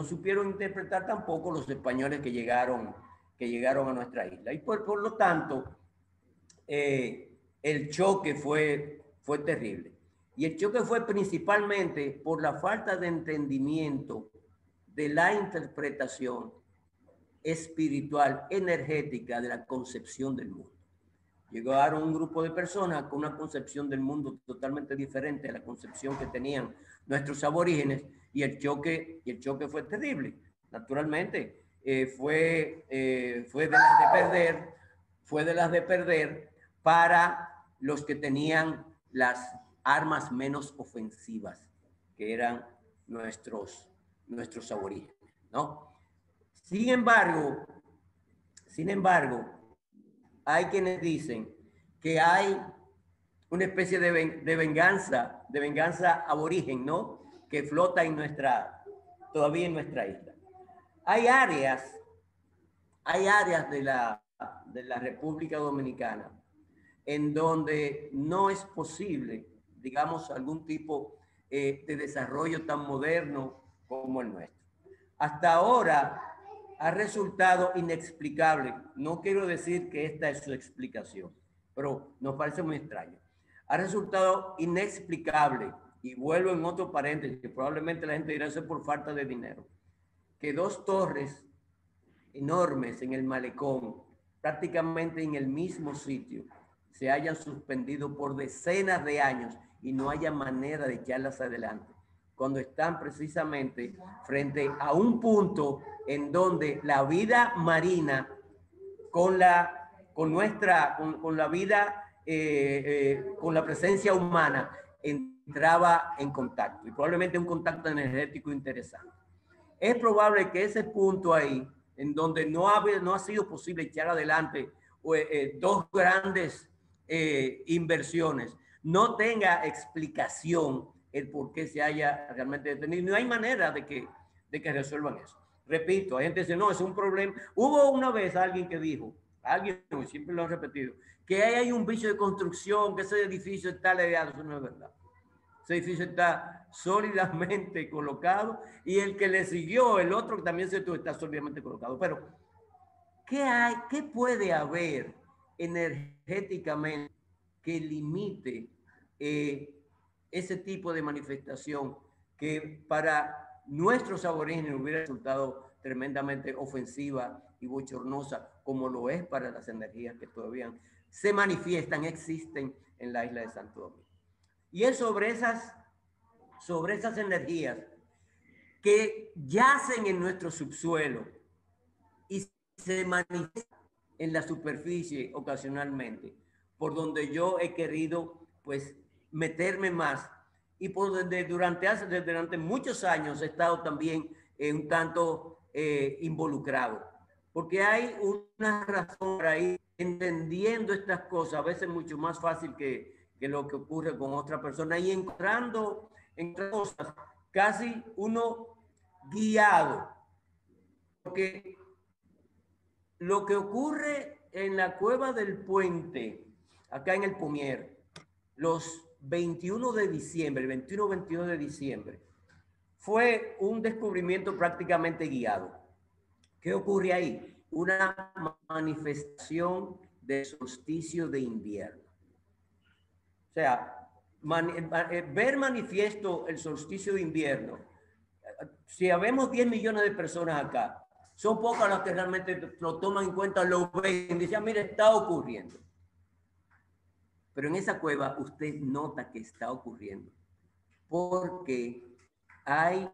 supieron interpretar tampoco los españoles que llegaron a nuestra isla. Y por lo tanto, el choque fue terrible. Y el choque fue principalmente por la falta de entendimiento de la interpretación espiritual, energética de la concepción del mundo. Llegaron un grupo de personas con una concepción del mundo totalmente diferente a la concepción que tenían nuestros aborígenes, y el choque fue terrible. Naturalmente, fue de las de perder para los que tenían las armas menos ofensivas, que eran nuestros aborígenes, ¿no? Sin embargo, hay quienes dicen que hay una especie de venganza aborigen, ¿no? Que flota todavía en nuestra isla. Hay áreas de la República Dominicana en donde no es posible, digamos, algún tipo de desarrollo tan moderno como el nuestro. Hasta ahora ha resultado inexplicable. No quiero decir que esta es su explicación, pero nos parece muy extraño. Ha resultado inexplicable, y vuelvo en otro paréntesis, que probablemente la gente dirá eso por falta de dinero, que dos torres enormes en el malecón, prácticamente en el mismo sitio, se hayan suspendido por decenas de años y no haya manera de echarlas adelante, cuando están precisamente frente a un punto en donde la vida marina con la vida, con la presencia humana, entraba en contacto, y probablemente un contacto energético interesante. Es probable que ese punto ahí, en donde no ha sido posible echar adelante dos grandes inversiones, no tenga explicación el por qué se haya realmente detenido. No hay manera de que resuelvan eso. Repito, hay gente que dice, no, es un problema. Hubo una vez alguien que dijo, siempre lo han repetido, que hay un vicio de construcción, que ese edificio está leviado. Eso no es verdad. Ese edificio está sólidamente colocado, y el que le siguió, el otro que también está sólidamente colocado. Pero, ¿qué puede haber energéticamente que limite ese tipo de manifestación que para nuestros aborígenes hubiera resultado tremendamente ofensiva y bochornosa, como lo es para las energías que todavía se manifiestan, existen en la isla de Santo Domingo? Y es sobre esas energías que yacen en nuestro subsuelo y se manifiestan en la superficie ocasionalmente, por donde yo he querido pues meterme más, y por donde durante muchos años he estado también un tanto involucrado, porque hay una razón por ahí, entendiendo estas cosas a veces mucho más fácil que lo que ocurre con otra persona, y entrando en cosas casi uno guiado, porque lo que ocurre en la Cueva del Puente, acá en el Pomier, los 21 de diciembre, el 21-22 de diciembre, fue un descubrimiento prácticamente guiado. ¿Qué ocurre ahí? Una manifestación de solsticio de invierno. O sea, ver manifiesto el solsticio de invierno. Si habemos 10 millones de personas acá, son pocas las que realmente lo toman en cuenta, lo ven, dicen, mire, está ocurriendo. Pero en esa cueva usted nota que está ocurriendo, porque hay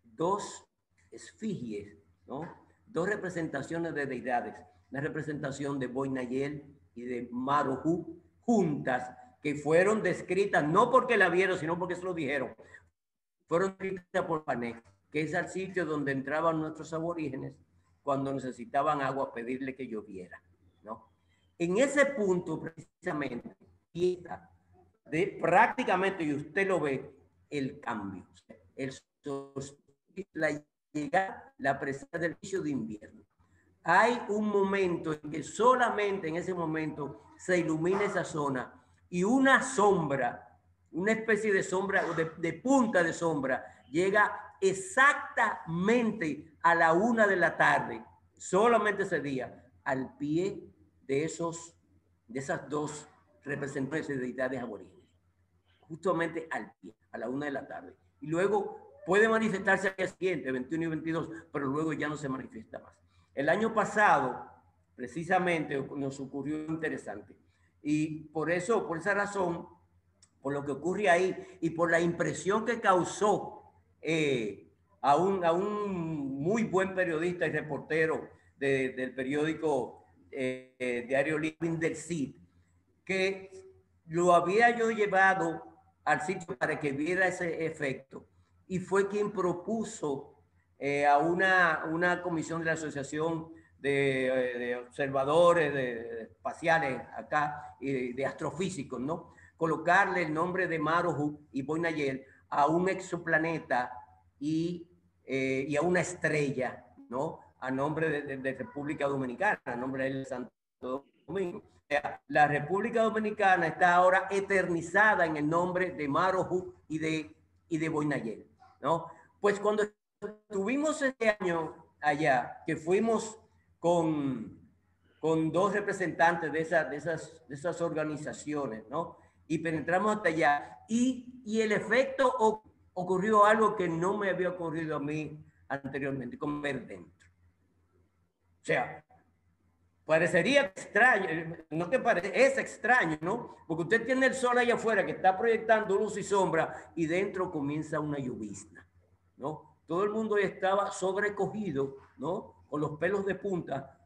dos esfigies, ¿no? Dos representaciones de deidades, la representación de Boinayel y de Marojú, juntas, que fueron descritas no porque la vieron, sino porque se lo dijeron. Fueron descritas por Panek, que es el sitio donde entraban nuestros aborígenes cuando necesitaban agua a pedirle que lloviera, ¿no? En ese punto, precisamente, prácticamente, y usted lo ve, el cambio, la llegada, la presencia del solsticio de invierno. Hay un momento en que solamente en ese momento se ilumina esa zona, y una sombra, una especie de sombra, de punta de sombra, llega exactamente a la 1 de la tarde, solamente ese día, al pie de esas dos representantes de deidades aborígenes, justamente al pie, a la 1 de la tarde. Y luego puede manifestarse al día siguiente, 21 y 22, pero luego ya no se manifiesta más. El año pasado, precisamente nos ocurrió interesante. Y por eso, por esa razón, por lo que ocurre ahí y por la impresión que causó a un muy buen periodista y reportero del periódico Diario Libre del CID, que lo había yo llevado al sitio para que viera ese efecto, y fue quien propuso a una comisión de la Asociación de Observadores Espaciales acá, y de astrofísicos, ¿no? Colocarle el nombre de Marohu y Boinayel a un exoplaneta y a una estrella, ¿no? A nombre de República Dominicana, a nombre del Santo Domingo. La República Dominicana está ahora eternizada en el nombre de Marohu y de Boinayel, ¿no? Pues cuando estuvimos este año allá, que fuimos con dos representantes de esas organizaciones, ¿no? Y penetramos hasta allá, y el efecto ocurrió algo que no me había ocurrido a mí anteriormente, comer dentro. O sea, parecería extraño, no que es extraño, ¿no? Porque usted tiene el sol allá afuera que está proyectando luz y sombra, y dentro comienza una llovizna, ¿no? Todo el mundo estaba sobrecogido, ¿no? Con los pelos de punta,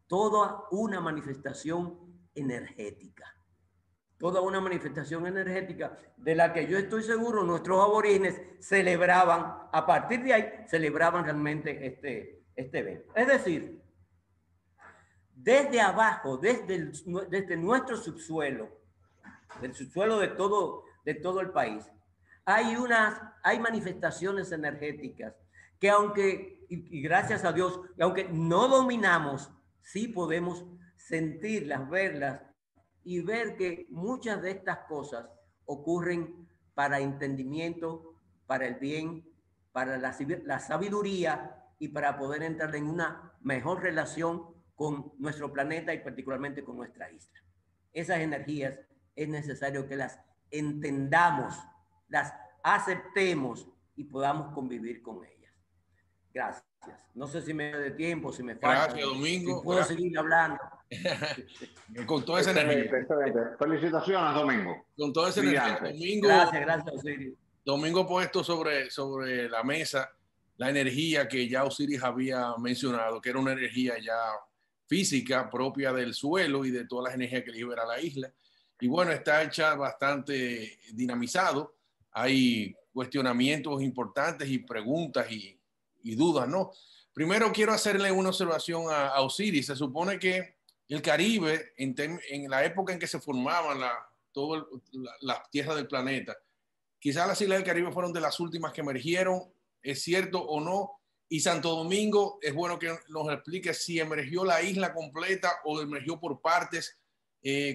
toda una manifestación energética. Toda una manifestación energética de la que yo estoy seguro nuestros aborígenes celebraban, a partir de ahí, celebraban realmente este evento. Es decir, desde abajo, desde nuestro subsuelo, del subsuelo de todo el país, hay manifestaciones energéticas que aunque, y gracias a Dios, aunque no dominamos, sí podemos sentirlas, verlas, y ver que muchas de estas cosas ocurren para entendimiento, para el bien, para la sabiduría, y para poder entrar en una mejor relación con nuestro planeta y particularmente con nuestra isla. Esas energías es necesario que las entendamos, las aceptemos y podamos convivir con ellas. Gracias. No sé si me da de tiempo, si me falta. Gracias, Domingo. Si puedo seguir hablando. Con toda esa energía. Excelente. Felicitaciones, Domingo. Con toda esa energía. Domingo, gracias, Osiris. Domingo puesto sobre la mesa la energía que ya Osiris había mencionado, que era una energía ya física propia del suelo y de todas las energías que libera la isla. Y bueno, está hecha bastante dinamizado. Hay cuestionamientos importantes y preguntas y dudas, ¿no? Primero quiero hacerle una observación a Osiris. Se supone que el Caribe, en la época en que se formaban todas las tierras del planeta, quizás las islas del Caribe fueron de las últimas que emergieron. ¿Es cierto o no? Y Santo Domingo, es bueno que nos explique si emergió la isla completa o emergió por partes.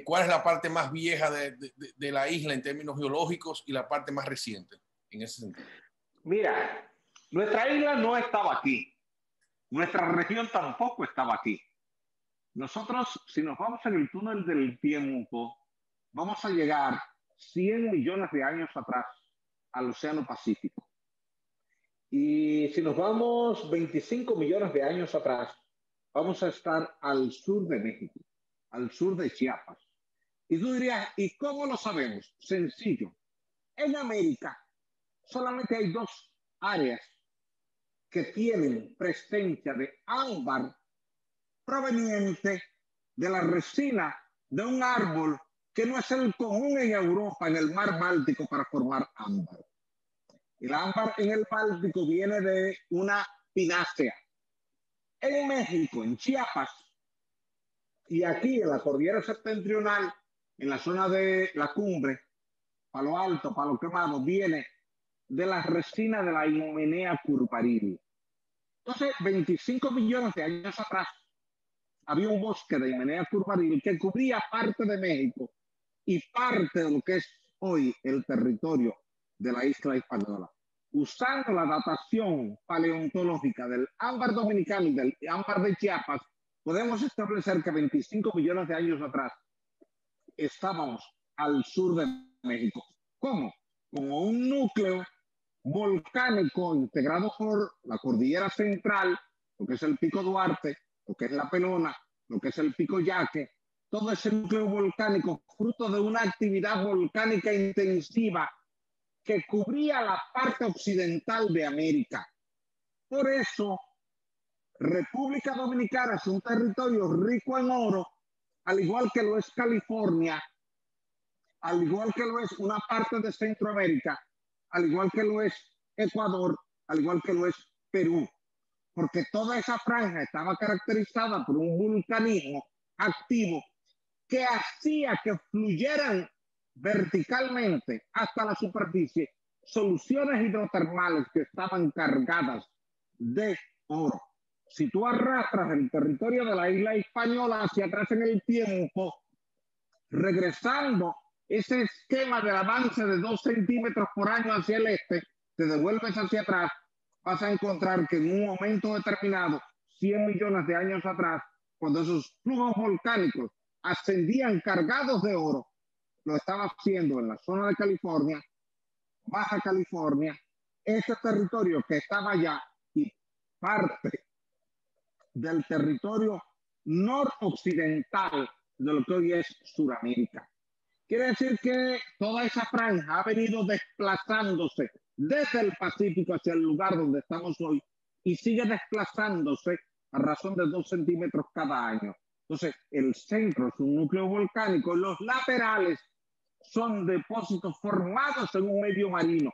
¿Cuál es la parte más vieja de la isla en términos geológicos y la parte más reciente en ese sentido? Mira, nuestra isla no estaba aquí. Nuestra región tampoco estaba aquí. Nosotros, si nos vamos en el túnel del tiempo, vamos a llegar 100 millones de años atrás al Océano Pacífico. Y si nos vamos 25 millones de años atrás, vamos a estar al sur de México, al sur de Chiapas. Y tú dirías, ¿y cómo lo sabemos? Sencillo. En América solamente hay dos áreas que tienen presencia de ámbar proveniente de la resina de un árbol que no es el común en Europa, en el mar Báltico, para formar ámbar. El ámbar en el Báltico viene de una pinácea. En México, en Chiapas, y aquí en la cordillera septentrional, en la zona de la cumbre, Palo Alto, Palo Quemado, viene de la resina de la Hymenea curvaril. Entonces, 25 millones de años atrás, había un bosque de Hymenea curvaril que cubría parte de México y parte de lo que es hoy el territorio de la isla española. Usando la datación paleontológica del ámbar dominicano y del ámbar de Chiapas, podemos establecer que 25 millones de años atrás estábamos al sur de México. ¿Cómo? Como un núcleo volcánico integrado por la cordillera central, lo que es el Pico Duarte, lo que es la Pelona, lo que es el Pico Yaque, todo ese núcleo volcánico, fruto de una actividad volcánica intensiva que cubría la parte occidental de América. Por eso, República Dominicana es un territorio rico en oro, al igual que lo es California, al igual que lo es una parte de Centroamérica, al igual que lo es Ecuador, al igual que lo es Perú, porque toda esa franja estaba caracterizada por un vulcanismo activo que hacía que fluyeran verticalmente hasta la superficie soluciones hidrotermales que estaban cargadas de oro. Si tú arrastras el territorio de la isla española hacia atrás en el tiempo, regresando ese esquema del avance de 2 centímetros por año hacia el este, te devuelves hacia atrás, vas a encontrar que en un momento determinado, 100 millones de años atrás, cuando esos flujos volcánicos ascendían cargados de oro, lo estaba haciendo en la zona de California, Baja California, ese territorio que estaba allá y parte del territorio noroccidental de lo que hoy es Sudamérica. Quiere decir que toda esa franja ha venido desplazándose desde el Pacífico hacia el lugar donde estamos hoy y sigue desplazándose a razón de 2 centímetros cada año. Entonces, el centro es un núcleo volcánico y los laterales son depósitos formados en un medio marino.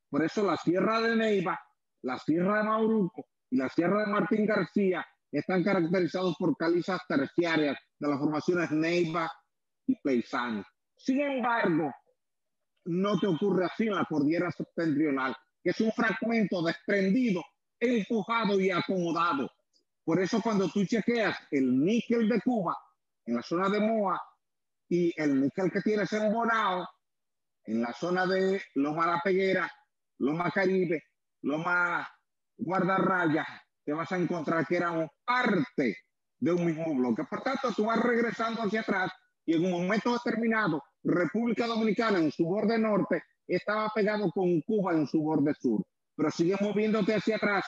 Por eso la Sierra de Neiva, la Sierra de Mauruco y la Sierra de Martín García están caracterizados por calizas terciarias de las formaciones Neiva y Paysán. Sin embargo, no te ocurre así en la cordillera septentrional, que es un fragmento desprendido, empujado y acomodado. Por eso cuando tú chequeas el níquel de Cuba en la zona de Moa y el níquel que tienes en Bonao, en la zona de Loma La Peguera, Loma Caribe, Loma Guardarraya, te vas a encontrar que eran parte de un mismo bloque. Por tanto, tú vas regresando hacia atrás y en un momento determinado, República Dominicana en su borde norte estaba pegado con Cuba en su borde sur. Pero sigues moviéndote hacia atrás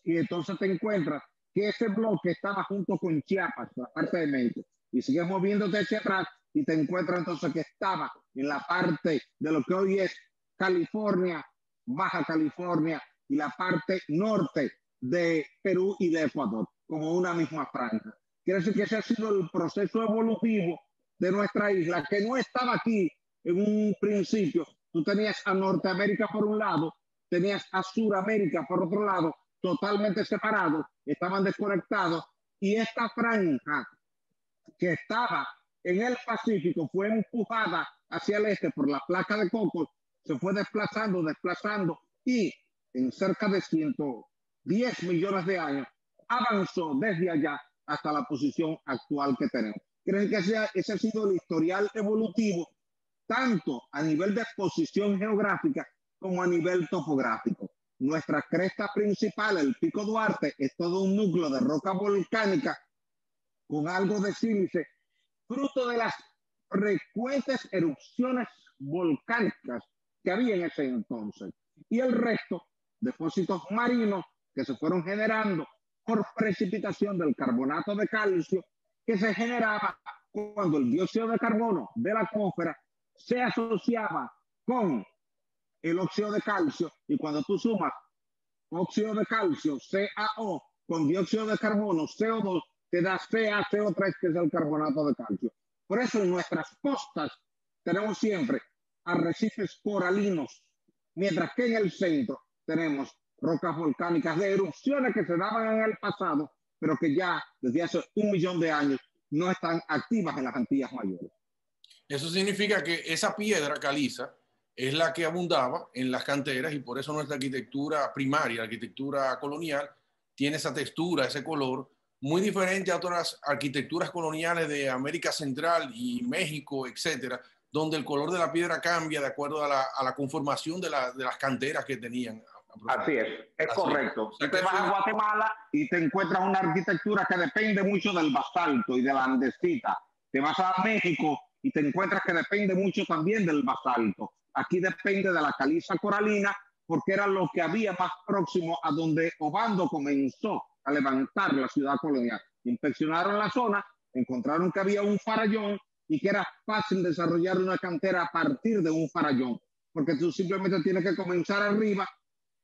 y entonces te encuentras que ese bloque estaba junto con Chiapas, la parte de México. Y sigues moviéndote hacia atrás y te encuentras entonces que estaba en la parte de lo que hoy es California, Baja California y la parte norte de Perú y de Ecuador, como una misma franja. Quiere decir que ese ha sido el proceso evolutivo de nuestra isla, que no estaba aquí en un principio. Tú tenías a Norteamérica por un lado, tenías a Suramérica por otro lado, totalmente separados, estaban desconectados, y esta franja que estaba en el Pacífico fue empujada hacia el este por la placa de Cocos, se fue desplazando, y en cerca de 110 millones de años avanzó desde allá hasta la posición actual que tenemos. Creo que ese ha sido el historial evolutivo, tanto a nivel de posición geográfica como a nivel topográfico. Nuestra cresta principal, el Pico Duarte, es todo un núcleo de roca volcánica con algo de sílice, fruto de las frecuentes erupciones volcánicas que había en ese entonces. Y el resto, depósitos marinos que se fueron generando por precipitación del carbonato de calcio que se generaba cuando el dióxido de carbono de la atmósfera se asociaba con el óxido de calcio, y cuando tú sumas óxido de calcio, CaO, con dióxido de carbono, CO2, te da CaCO3, que es el carbonato de calcio. Por eso en nuestras costas tenemos siempre arrecifes coralinos, mientras que en el centro tenemos rocas volcánicas de erupciones que se daban en el pasado, pero que ya desde hace 1 millón de años no están activas en las Antillas Mayores. Eso significa que esa piedra caliza es la que abundaba en las canteras, y por eso nuestra arquitectura primaria, la arquitectura colonial, tiene esa textura, ese color, muy diferente a otras arquitecturas coloniales de América Central y México, etcétera, donde el color de la piedra cambia de acuerdo a la conformación de las canteras que tenían. Así es correcto. O sea, tú te vas a Guatemala y te encuentras una arquitectura que depende mucho del basalto y de la andesita. Te vas a México y te encuentras que depende mucho también del basalto. Aquí depende de la caliza coralina, porque era lo que había más próximo a donde Obando comenzó a levantar la ciudad colonial. Inspeccionaron la zona, encontraron que había un farallón y que era fácil desarrollar una cantera a partir de un farallón, porque tú simplemente tienes que comenzar arriba,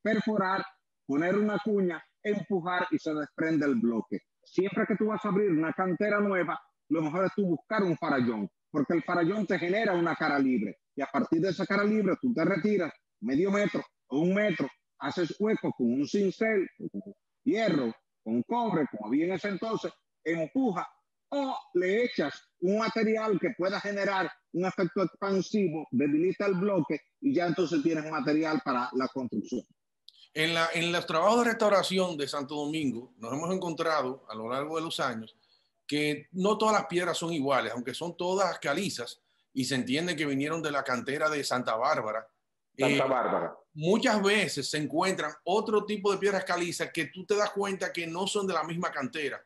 perforar, poner una cuña, empujar y se desprende el bloque. Siempre que tú vas a abrir una cantera nueva, lo mejor es tú buscar un farallón, porque el farallón te genera una cara libre y a partir de esa cara libre tú te retiras medio metro o 1 metro, haces hueco con un cincel, con hierro, con cobre, como había en ese entonces, empuja o le echas un material que pueda generar un efecto expansivo, debilita el bloque y ya entonces tienes material para la construcción. En los trabajos de restauración de Santo Domingo nos hemos encontrado a lo largo de los años que no todas las piedras son iguales, aunque son todas calizas y se entiende que vinieron de la cantera de Santa Bárbara. Santa Bárbara. Muchas veces se encuentran otro tipo de piedras calizas que tú te das cuenta que no son de la misma cantera.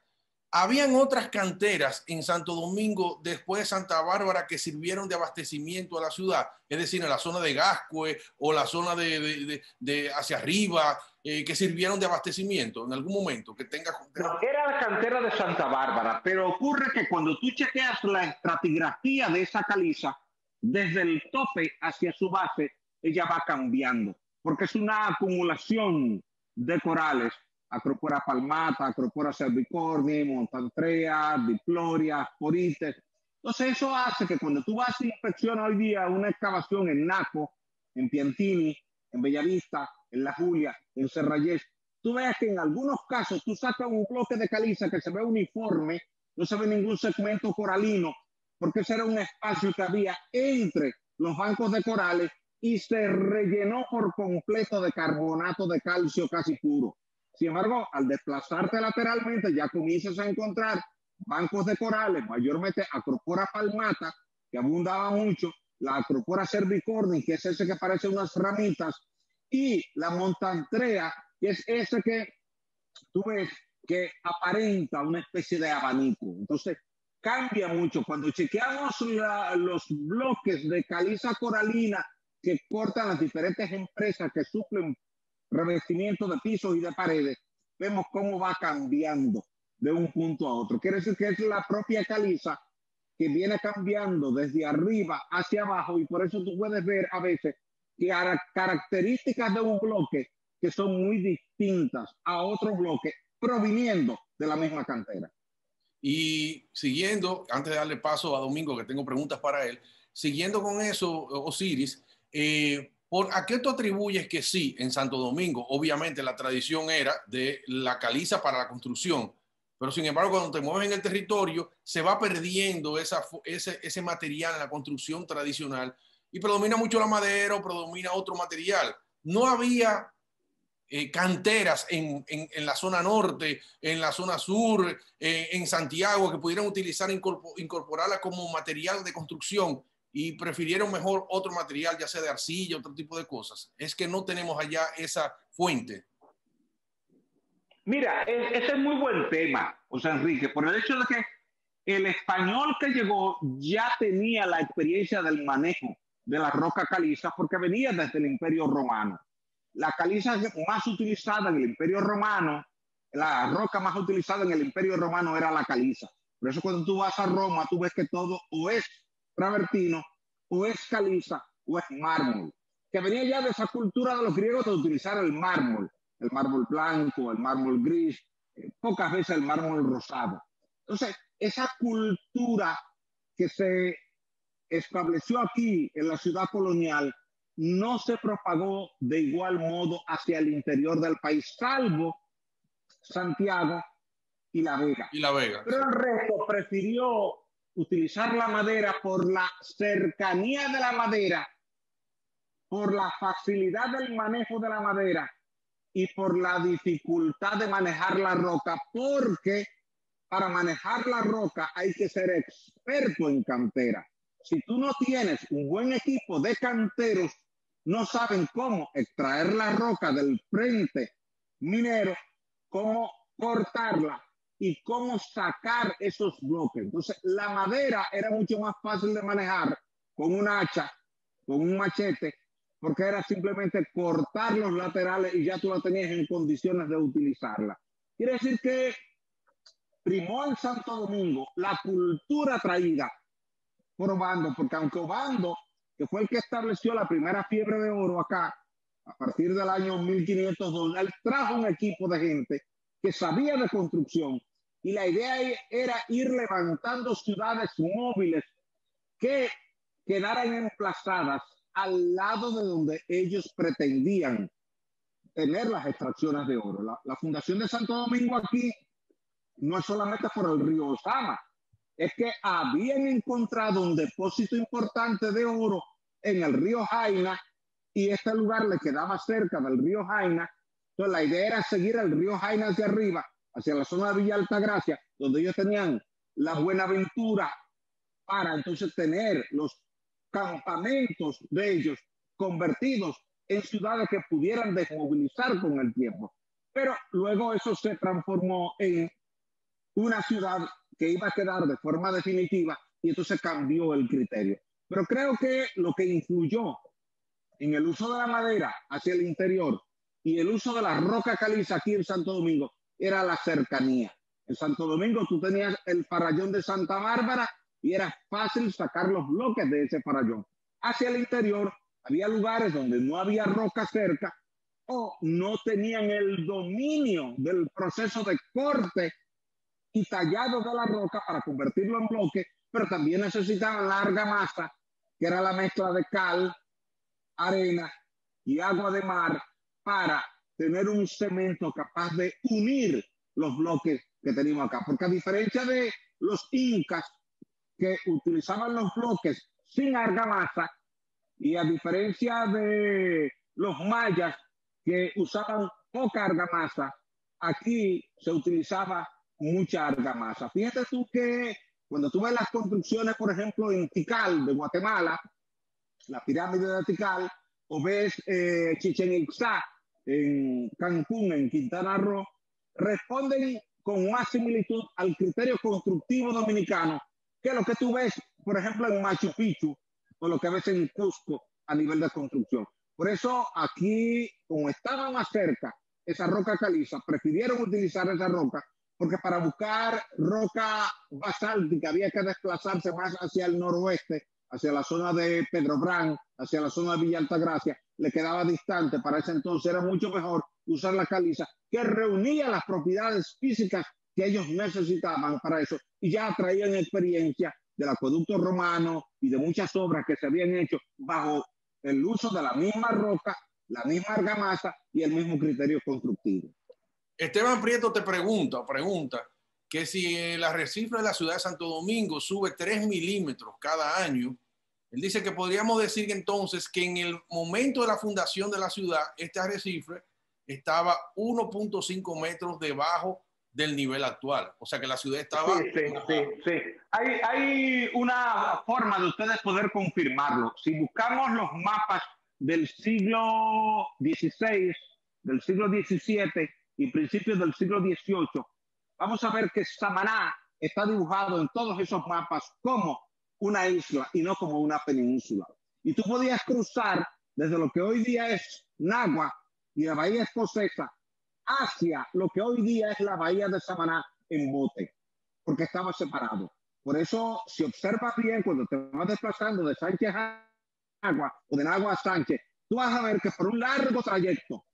Habían otras canteras en Santo Domingo después de Santa Bárbara que sirvieron de abastecimiento a la ciudad, es decir, en la zona de Gascue o la zona de hacia arriba, que sirvieron de abastecimiento en algún momento. No, era la cantera de Santa Bárbara, pero ocurre que cuando tú chequeas la estratigrafía de esa caliza, desde el tope hacia su base, ella va cambiando, porque es una acumulación de corales. Acropora palmata, Acropora cervicorni, Montantrea, Diploria, Porites. Entonces eso hace que cuando tú vas a inspeccionar hoy día una excavación en Naco, en Piantini, en Bellavista, en La Julia, en Serrayes, tú veas que en algunos casos tú sacas un bloque de caliza que se ve uniforme, no se ve ningún segmento coralino, porque ese era un espacio que había entre los bancos de corales y se rellenó por completo de carbonato de calcio casi puro. Sin embargo, al desplazarte lateralmente, ya comienzas a encontrar bancos de corales, mayormente Acropora palmata, que abundaba mucho, la Acropora cervicorni, que es ese que parece unas ramitas, y la Montantrea, que es ese que tú ves que aparenta una especie de abanico. Entonces, cambia mucho. Cuando chequeamos los bloques de caliza coralina que cortan las diferentes empresas que suplen revestimiento de pisos y de paredes, vemos cómo va cambiando de un punto a otro. Quiere decir que es la propia caliza que viene cambiando desde arriba hacia abajo y por eso tú puedes ver a veces que hay características de un bloque que son muy distintas a otro bloque proviniendo de la misma cantera. Y siguiendo, antes de darle paso a Domingo, que tengo preguntas para él, siguiendo con eso, Osiris, ¿a qué tú atribuyes que sí, en Santo Domingo, obviamente la tradición era de la caliza para la construcción, pero sin embargo cuando te mueves en el territorio se va perdiendo ese material en la construcción tradicional y predomina mucho la madera o predomina otro material? No había canteras en la zona norte, en la zona sur, en Santiago, que pudieran utilizar, incorporarla como material de construcción y prefirieron mejor otro material, ya sea de arcilla, otro tipo de cosas. Es que no tenemos allá esa fuente. Mira, ese es muy buen tema, José Enrique, por el hecho de que el español que llegó ya tenía la experiencia del manejo de la roca caliza porque venía desde el Imperio Romano. La caliza más utilizada en el Imperio Romano, la roca más utilizada en el Imperio Romano era la caliza. Por eso cuando tú vas a Roma, tú ves que todo o es travertino, o es caliza, o es mármol. Que venía ya de esa cultura de los griegos de utilizar el mármol blanco, el mármol gris, pocas veces el mármol rosado. Entonces, esa cultura que se estableció aquí en la ciudad colonial no se propagó de igual modo hacia el interior del país, salvo Santiago y La Vega. Pero el resto prefirió utilizar la madera por la cercanía de la madera, por la facilidad del manejo de la madera y por la dificultad de manejar la roca, porque para manejar la roca hay que ser experto en cantera. Si tú no tienes un buen equipo de canteros, no saben cómo extraer la roca del frente minero, cómo cortarla y cómo sacar esos bloques. Entonces, la madera era mucho más fácil de manejar con un hacha, con un machete, porque era simplemente cortar los laterales y ya tú la tenías en condiciones de utilizarla. Quiere decir que primó en Santo Domingo la cultura traída por Obando, porque aunque Obando, que fue el que estableció la primera fiebre de oro acá, a partir del año 1502, él trajo un equipo de gente que sabía de construcción y la idea era ir levantando ciudades móviles que quedaran emplazadas al lado de donde ellos pretendían tener las extracciones de oro. La fundación de Santo Domingo aquí no es solamente por el río Osama, es que habían encontrado un depósito importante de oro en el río Jaina y este lugar le quedaba cerca del río Jaina. Entonces la idea era seguir el río Jaina hacia arriba, hacia la zona de Villa Altagracia, donde ellos tenían la Buenaventura, para entonces tener los campamentos de ellos convertidos en ciudades que pudieran desmovilizar con el tiempo. Pero luego eso se transformó en una ciudad que iba a quedar de forma definitiva y entonces cambió el criterio. Pero creo que lo que influyó en el uso de la madera hacia el interior y el uso de la roca caliza aquí en Santo Domingo era la cercanía. En Santo Domingo tú tenías el farallón de Santa Bárbara y era fácil sacar los bloques de ese farallón. Hacia el interior había lugares donde no había roca cerca o no tenían el dominio del proceso de corte y tallado de la roca para convertirlo en bloque, pero también necesitaban la argamasa, que era la mezcla de cal, arena y agua de mar para tener un cemento capaz de unir los bloques que tenemos acá. Porque a diferencia de los incas que utilizaban los bloques sin argamasa y a diferencia de los mayas que usaban poca argamasa, aquí se utilizaba mucha argamasa. Fíjate tú que cuando tú ves las construcciones, por ejemplo, en Tikal de Guatemala, la pirámide de Tikal, o ves Chichén Itzá en Cancún, en Quintana Roo, responden con una similitud al criterio constructivo dominicano que lo que tú ves, por ejemplo, en Machu Picchu o lo que ves en Cusco a nivel de construcción. Por eso aquí, como estaba más cerca esa roca caliza, prefirieron utilizar esa roca porque para buscar roca basáltica había que desplazarse más hacia el noroeste, hacia la zona de Pedro Brán, hacia la zona de Villa Altagracia, le quedaba distante. Para ese entonces era mucho mejor usar la caliza, que reunía las propiedades físicas que ellos necesitaban para eso, y ya traían experiencia del acueducto romano y de muchas obras que se habían hecho bajo el uso de la misma roca, la misma argamasa y el mismo criterio constructivo. Esteban Prieto te pregunta que si el arrecife de la ciudad de Santo Domingo sube 3 milímetros cada año, él dice que podríamos decir entonces que en el momento de la fundación de la ciudad, este arrecife estaba 1.5 metros debajo del nivel actual. O sea que la ciudad estaba... Sí. Hay una forma de ustedes poder confirmarlo. Si buscamos los mapas del siglo XVI, del siglo XVII y principios del siglo XVIII, vamos a ver que Samaná está dibujado en todos esos mapas como una isla y no como una península. Y tú podías cruzar desde lo que hoy día es Nagua y la bahía escocesa hacia lo que hoy día es la bahía de Samaná en bote, porque estaba separado. Por eso, si observas bien, cuando te vas desplazando de Sánchez a Nagua o de Nagua a Sánchez, tú vas a ver que por un largo trayecto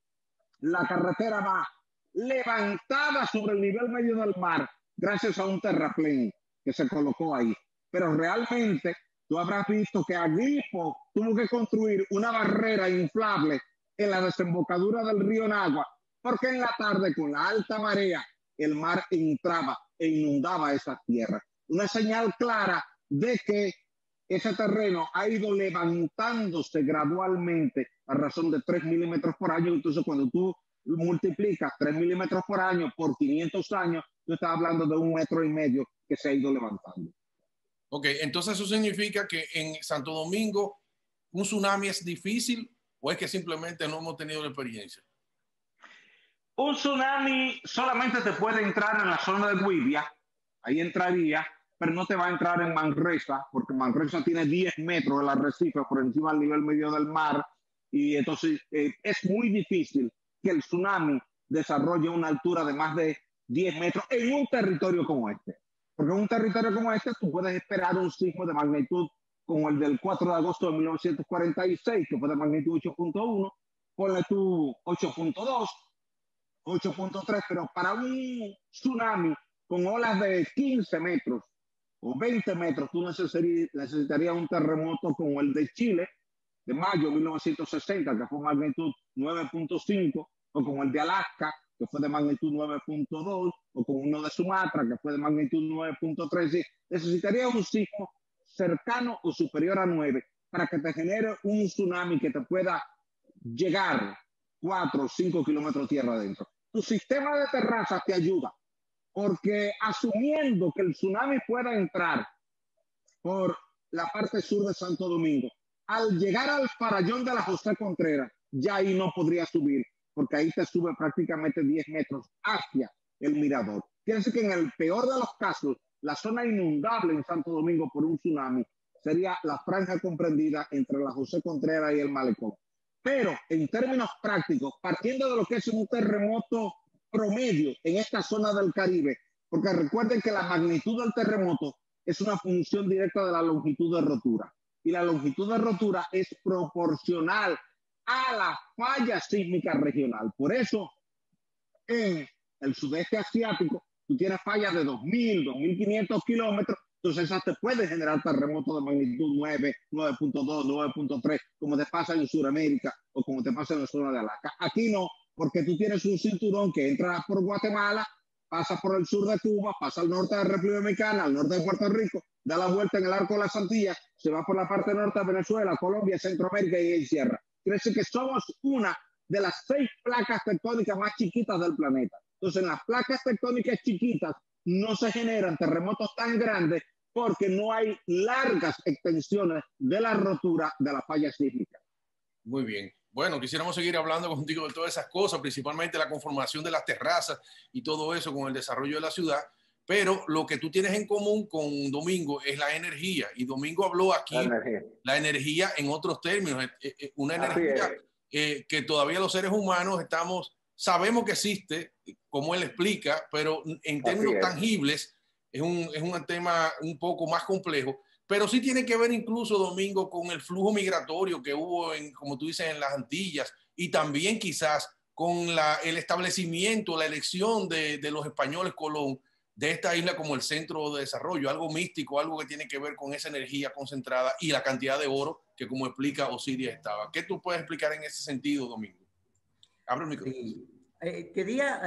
la carretera va levantada sobre el nivel medio del mar gracias a un terraplén que se colocó ahí. Pero realmente tú habrás visto que Agripo tuvo que construir una barrera inflable en la desembocadura del río Nagua, porque en la tarde con la alta marea el mar entraba e inundaba esa tierra. Una señal clara de que ese terreno ha ido levantándose gradualmente a razón de 3 milímetros por año. Entonces cuando tú multiplicas 3 milímetros por año por 500 años, tú estás hablando de 1,5 metros que se ha ido levantando. Ok, entonces eso significa que en Santo Domingo un tsunami es difícil, o es que simplemente no hemos tenido la experiencia. Un tsunami solamente te puede entrar en la zona de Guivia, ahí entraría, pero no te va a entrar en Manresa, porque Manresa tiene 10 metros del arrecife por encima del nivel medio del mar, y entonces es muy difícil que el tsunami desarrolle una altura de más de 10 metros en un territorio como este. Porque en un territorio como este tú puedes esperar un sismo de magnitud como el del 4 de agosto de 1946, que fue de magnitud 8.1, ponle tú 8.2, 8.3, pero para un tsunami con olas de 15 metros o 20 metros, tú necesitarías un terremoto como el de Chile, de mayo de 1960, que fue magnitud 9.5, o como el de Alaska, que fue de magnitud 9.2, o como uno de Sumatra, que fue de magnitud 9.3. Necesitaría un sismo cercano o superior a 9 para que te genere un tsunami que te pueda llegar 4 o 5 kilómetros tierra adentro. Tu sistema de terrazas te ayuda, porque asumiendo que el tsunami pueda entrar por la parte sur de Santo Domingo, al llegar al farallón de la José Contreras, ya ahí no podría subir, porque ahí te sube prácticamente 10 metros hacia el mirador. Quiere decir que en el peor de los casos, la zona inundable en Santo Domingo por un tsunami sería la franja comprendida entre la José Contreras y el Malecón. Pero en términos prácticos, partiendo de lo que es un terremoto promedio en esta zona del Caribe, porque recuerden que la magnitud del terremoto es una función directa de la longitud de rotura. Y la longitud de rotura es proporcional a la falla sísmica regional. Por eso, en el sudeste asiático, tú tienes fallas de 2.000, 2.500 kilómetros, entonces esa te puede generar terremotos de magnitud 9, 9.2, 9.3, como te pasa en Sudamérica o como te pasa en la zona de Alaska. Aquí no, porque tú tienes un cinturón que entra por Guatemala, pasa por el sur de Cuba, pasa al norte de la República Dominicana, al norte de Puerto Rico, da la vuelta en el arco de las Antillas, se va por la parte norte de Venezuela, Colombia, Centroamérica y cierra. Quiere decir que somos una de las 6 placas tectónicas más chiquitas del planeta. Entonces, en las placas tectónicas chiquitas no se generan terremotos tan grandes porque no hay largas extensiones de la rotura de la falla sísmica. Muy bien. Bueno, quisiéramos seguir hablando contigo de todas esas cosas, principalmente la conformación de las terrazas y todo eso con el desarrollo de la ciudad, pero lo que tú tienes en común con Domingo es la energía, y Domingo habló aquí la energía en otros términos, una energía que todavía los seres humanos sabemos que existe, como él explica, pero en términos tangibles es un tema un poco más complejo. Pero sí tiene que ver incluso, Domingo, con el flujo migratorio que hubo, como tú dices, en las Antillas, y también quizás con el establecimiento, la elección de los españoles Colón de esta isla como el centro de desarrollo, algo místico, algo que tiene que ver con esa energía concentrada y la cantidad de oro que, como explica Osiris, estaba. ¿Qué tú puedes explicar en ese sentido, Domingo? Abre el micrófono. Sí. Quería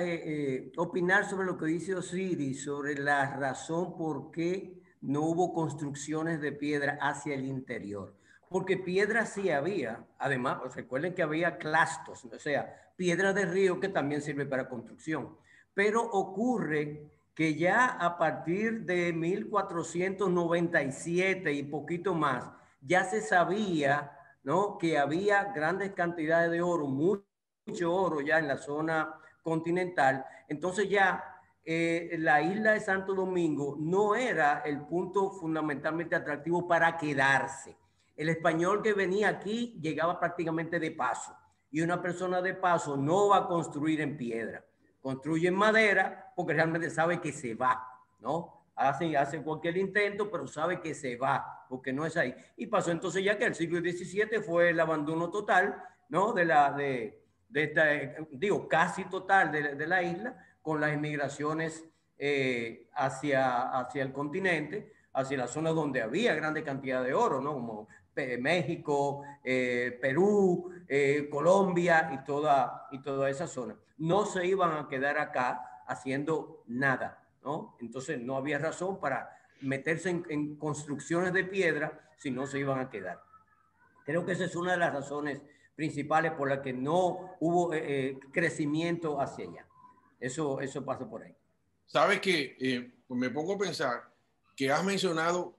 opinar sobre lo que dice Osiris, sobre la razón por qué no hubo construcciones de piedra hacia el interior. Porque piedra sí había. Además, recuerden que había clastos, o sea, piedra de río que también sirve para construcción. Pero ocurre que ya a partir de 1497 y poquito más, ya se sabía, ¿no?, que había grandes cantidades de oro, mucho oro ya en la zona continental. Entonces ya la isla de Santo Domingo no era el punto fundamentalmente atractivo para quedarse. El español que venía aquí llegaba prácticamente de paso, y una persona de paso no va a construir en piedra, construye en madera porque realmente sabe que se va, ¿no? Hace cualquier intento, pero sabe que se va, porque no es ahí. Y pasó entonces ya que el siglo XVII fue el abandono total, ¿no?, de esta, digo, casi total de la isla, con las emigraciones hacia el continente, hacia la zona donde había grande cantidad de oro, ¿no?, como México, Perú, Colombia y toda esa zona. No se iban a quedar acá haciendo nada, ¿no? Entonces no había razón para meterse en construcciones de piedra si no se iban a quedar. Creo que esa es una de las razones principales por las que no hubo crecimiento hacia allá. Eso pasa por ahí. Sabes que me pongo a pensar que has mencionado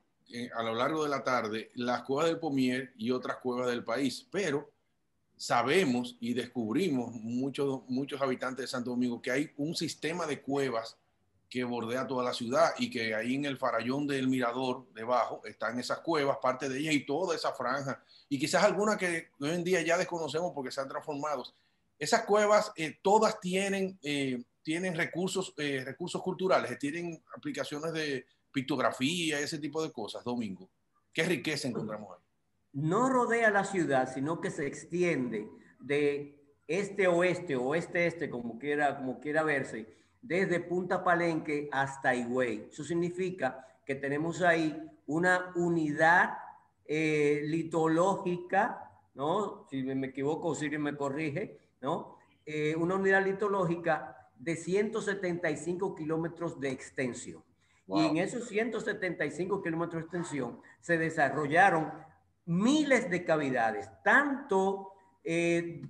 a lo largo de la tarde las cuevas del Pomier y otras cuevas del país, pero sabemos y descubrimos muchos habitantes de Santo Domingo que hay un sistema de cuevas que bordea toda la ciudad, y que ahí en el farallón del mirador debajo están esas cuevas, parte de ellas, y toda esa franja, y quizás algunas que hoy en día ya desconocemos porque se han transformado. Esas cuevas todas tienen tienen recursos culturales, tienen aplicaciones de pictografía, ese tipo de cosas, Domingo. ¿Qué riqueza encontramos ahí? No rodea la ciudad, sino que se extiende de este-oeste o este-este, como quiera verse, desde Punta Palenque hasta Higüey. Eso significa que tenemos ahí una unidad litológica, ¿no? Si me equivoco, Siri me corrige, ¿no? Una unidad litológica de 175 kilómetros de extensión. Wow. Y en esos 175 kilómetros de extensión se desarrollaron miles de cavidades, tanto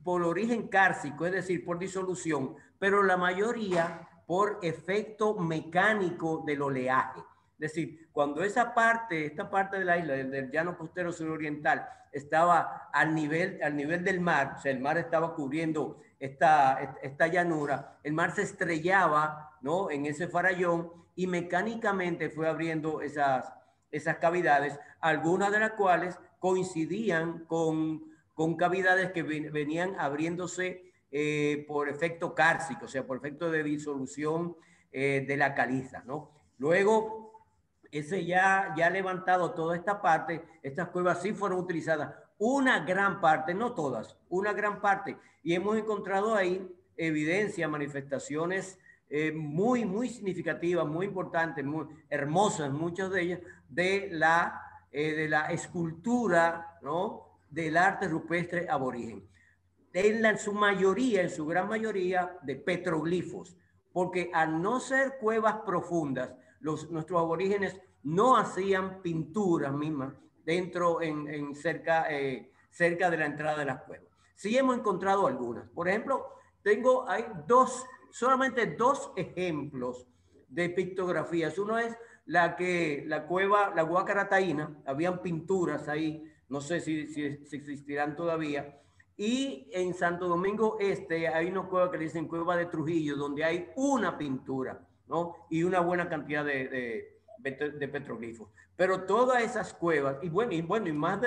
por origen kárstico, es decir, por disolución, pero la mayoría por efecto mecánico del oleaje. Es decir, cuando esta parte de la isla, del llano costero suroriental, estaba al nivel del mar, o sea, el mar estaba cubriendo esta llanura, el mar se estrellaba, ¿no?, en ese farallón y mecánicamente fue abriendo esas cavidades, algunas de las cuales coincidían con cavidades que venían abriéndose por efecto kárstico, o sea, por efecto de disolución de la caliza, ¿no? Luego, ya levantado toda esta parte, estas cuevas sí fueron utilizadas, una gran parte, no todas, una gran parte, y hemos encontrado ahí evidencia, manifestaciones muy, muy significativas, muy importantes, muy hermosas, muchas de ellas, de la escultura, ¿no?, del arte rupestre aborigen. En su mayoría, en su gran mayoría, de petroglifos, porque al no ser cuevas profundas, nuestros aborígenes no hacían pinturas mismas dentro, cerca de la entrada de las cuevas. Sí hemos encontrado algunas. Por ejemplo, hay solamente dos ejemplos de pictografías. Uno es la Guácara Taína, habían pinturas ahí, no sé si existirán todavía. Y en Santo Domingo Este hay una cueva que le dicen Cueva de Trujillo, donde hay una pintura, ¿no?, y una buena cantidad de petroglifos. Pero todas esas cuevas, y más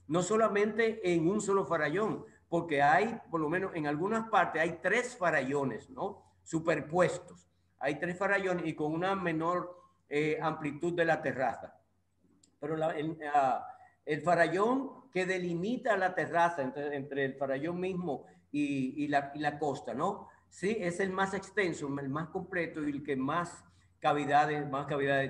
no solamente en un solo farallón, porque hay, por lo menos en algunas partes, hay 3 farallones, ¿no?, superpuestos. Hay 3 farallones y con una menor amplitud de la terraza. Pero el farallón que delimita la terraza entre el farallón mismo y la costa, ¿no?, sí, es el más extenso, el más completo y el que más cavidades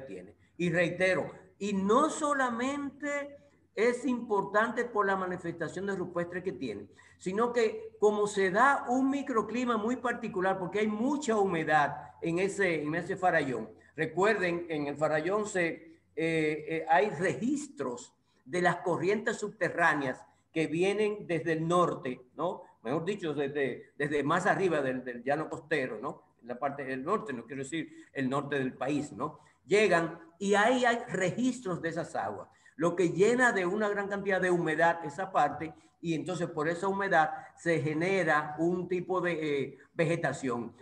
tiene. Y reitero, y no solamente es importante por la manifestación de rupestre que tiene, sino que como se da un microclima muy particular, porque hay mucha humedad en ese farallón. Recuerden, en el farallón hay registros de las corrientes subterráneas que vienen desde el norte, ¿no?, mejor dicho, desde más arriba del llano costero, ¿no?, la parte del norte, no quiero decir el norte del país, ¿no?, llegan y ahí hay registros de esas aguas, lo que llena de una gran cantidad de humedad esa parte, y entonces por esa humedad se genera un tipo de vegetación.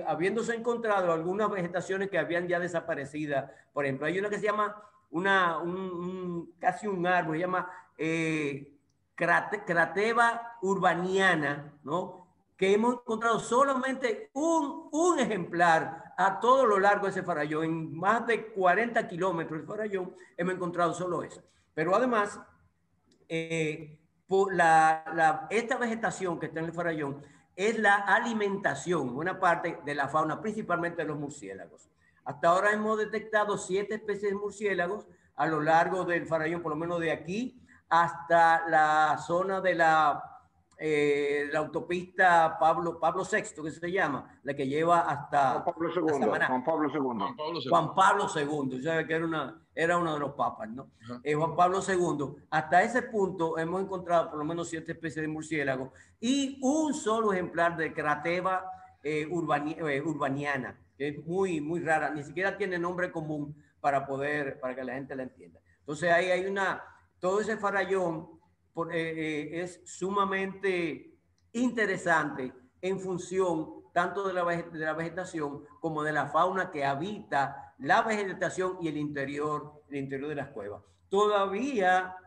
Habiéndose encontrado algunas vegetaciones que habían ya desaparecido, por ejemplo, hay una que se llama casi un árbol, se llama Crateva urbaniana, ¿no?, que hemos encontrado solamente un ejemplar a todo lo largo de ese farallón. En más de 40 kilómetros del farallón hemos encontrado solo eso. Pero además, esta vegetación que está en el farallón es la alimentación, buena parte de la fauna, principalmente de los murciélagos. Hasta ahora hemos detectado 7 especies de murciélagos a lo largo del farallón, por lo menos de aquí hasta la zona de la autopista Pablo VI, que se llama, la que lleva hasta Juan Pablo II. Juan Pablo II, ¿sabes? Que era uno de los papas, ¿no? Juan Pablo II. Hasta ese punto hemos encontrado por lo menos 7 especies de murciélagos y un solo ejemplar de Crateva urbaniana, que es muy, muy rara, ni siquiera tiene nombre común para que la gente la entienda. Entonces ahí hay todo ese farallón es sumamente interesante en función tanto de la vegetación como de la fauna que habita la vegetación y el interior de las cuevas. Todavía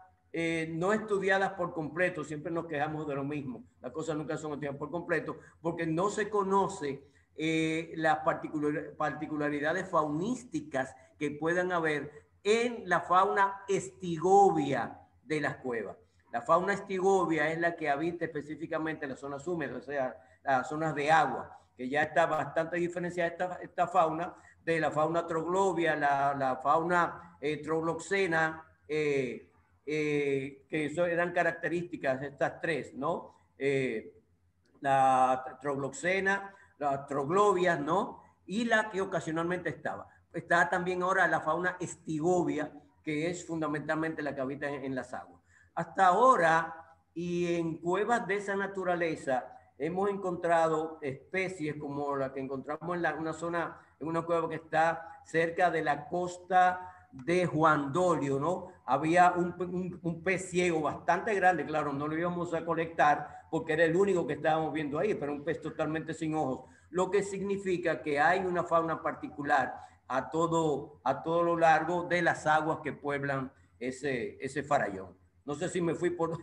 no estudiadas por completo, siempre nos quejamos de lo mismo, las cosas nunca son estudiadas por completo, porque no se conoce las particularidades faunísticas que puedan haber en la fauna estigovia de las cuevas. La fauna estigovia es la que habita específicamente en las zonas húmedas, o sea, las zonas de agua, que ya está bastante diferenciada esta fauna de la fauna troglobia, la fauna trogloxena, que eran características estas tres, ¿no? La trogloxena, las troglobias, ¿no? Y la que ocasionalmente estaba. Está también ahora la fauna estigovia, que es fundamentalmente la que habita en las aguas. Hasta ahora, y en cuevas de esa naturaleza, hemos encontrado especies como la que encontramos en una zona, en una cueva que está cerca de la costa de Juan Dolio, ¿no? Había un pez ciego bastante grande, claro, no lo íbamos a colectar porque era el único que estábamos viendo ahí, pero un pez totalmente sin ojos, lo que significa que hay una fauna particular a todo lo largo de las aguas que pueblan ese farallón. No sé si me fui por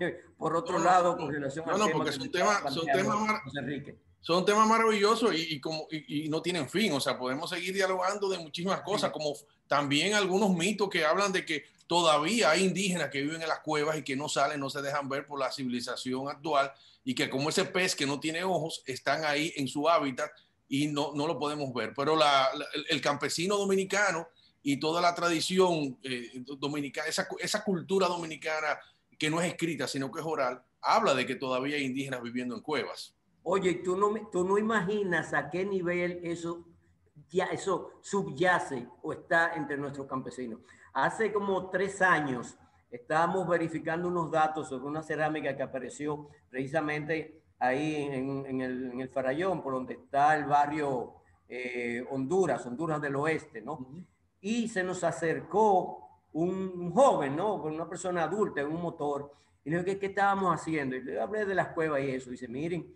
otro lado con relación al tema. Porque son temas maravillosos y no tienen fin. O sea, podemos seguir dialogando de muchísimas cosas, como también algunos mitos que hablan de que todavía hay indígenas que viven en las cuevas y que no salen, no se dejan ver por la civilización actual, y que como ese pez que no tiene ojos, están ahí en su hábitat y no lo podemos ver. Pero el campesino dominicano y toda la tradición dominicana, esa cultura dominicana que no es escrita, sino que es oral, habla de que todavía hay indígenas viviendo en cuevas. Oye, tú no imaginas a qué nivel eso subyace o está entre nuestros campesinos. Hace como 3 años estábamos verificando unos datos sobre una cerámica que apareció precisamente ahí en el Farallón, por donde está el barrio Honduras del Oeste, ¿no? Uh-huh. Y se nos acercó un joven, ¿no? Una persona adulta en un motor, y le dije, ¿qué estábamos haciendo? Y le hablé de las cuevas y eso. Y dice, miren,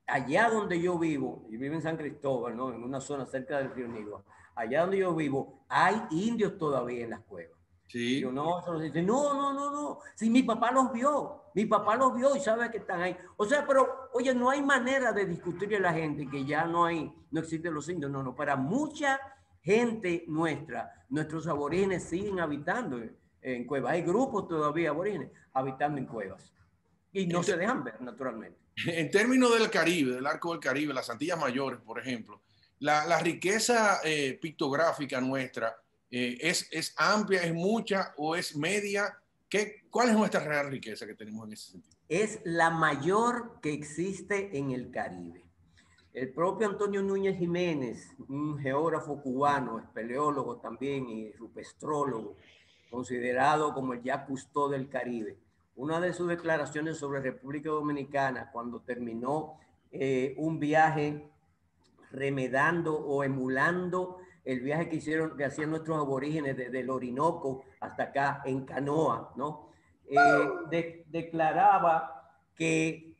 allá donde yo vivo en San Cristóbal, ¿no? En una zona cerca del río Nigua, allá donde yo vivo, hay indios todavía en las cuevas. Sí. Yo, no, dice, no. Si mi papá los vio y sabe que están ahí. O sea, pero, oye, no hay manera de discutirle a la gente que ya no existen los indios. No, para mucha gente nuestros aborígenes siguen habitando en cuevas. Hay grupos todavía aborígenes habitando en cuevas. Y no se dejan ver, naturalmente. En términos del Caribe, del arco del Caribe, las Antillas Mayores, por ejemplo, la riqueza pictográfica nuestra es amplia, es mucha o es media. ¿Cuál es nuestra real riqueza que tenemos en ese sentido? Es la mayor que existe en el Caribe. El propio Antonio Núñez Jiménez, un geógrafo cubano, espeleólogo también y rupestrólogo, considerado como el Jacques Cousteau del Caribe, una de sus declaraciones sobre República Dominicana, cuando terminó un viaje remedando o emulando el viaje que hacían nuestros aborígenes desde el Orinoco hasta acá en canoa, ¿no? Declaraba que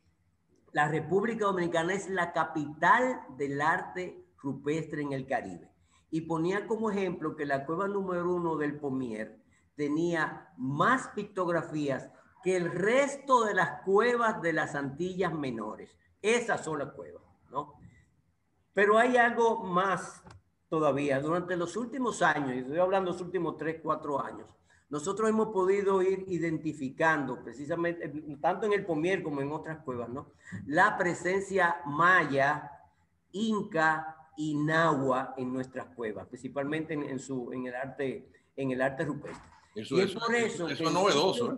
la República Dominicana es la capital del arte rupestre en el Caribe. Y ponía como ejemplo que la cueva número 1 del Pomier tenía más pictografías que el resto de las cuevas de las Antillas Menores. Esa sola cueva, ¿no? Pero hay algo más todavía. Durante los últimos años, y estoy hablando de los últimos 3, 4 años, nosotros hemos podido ir identificando, precisamente, tanto en el Pomier como en otras cuevas, ¿no? La presencia maya, inca y nahua en nuestras cuevas, principalmente en el arte rupestre. Eso es novedoso, ¿eh?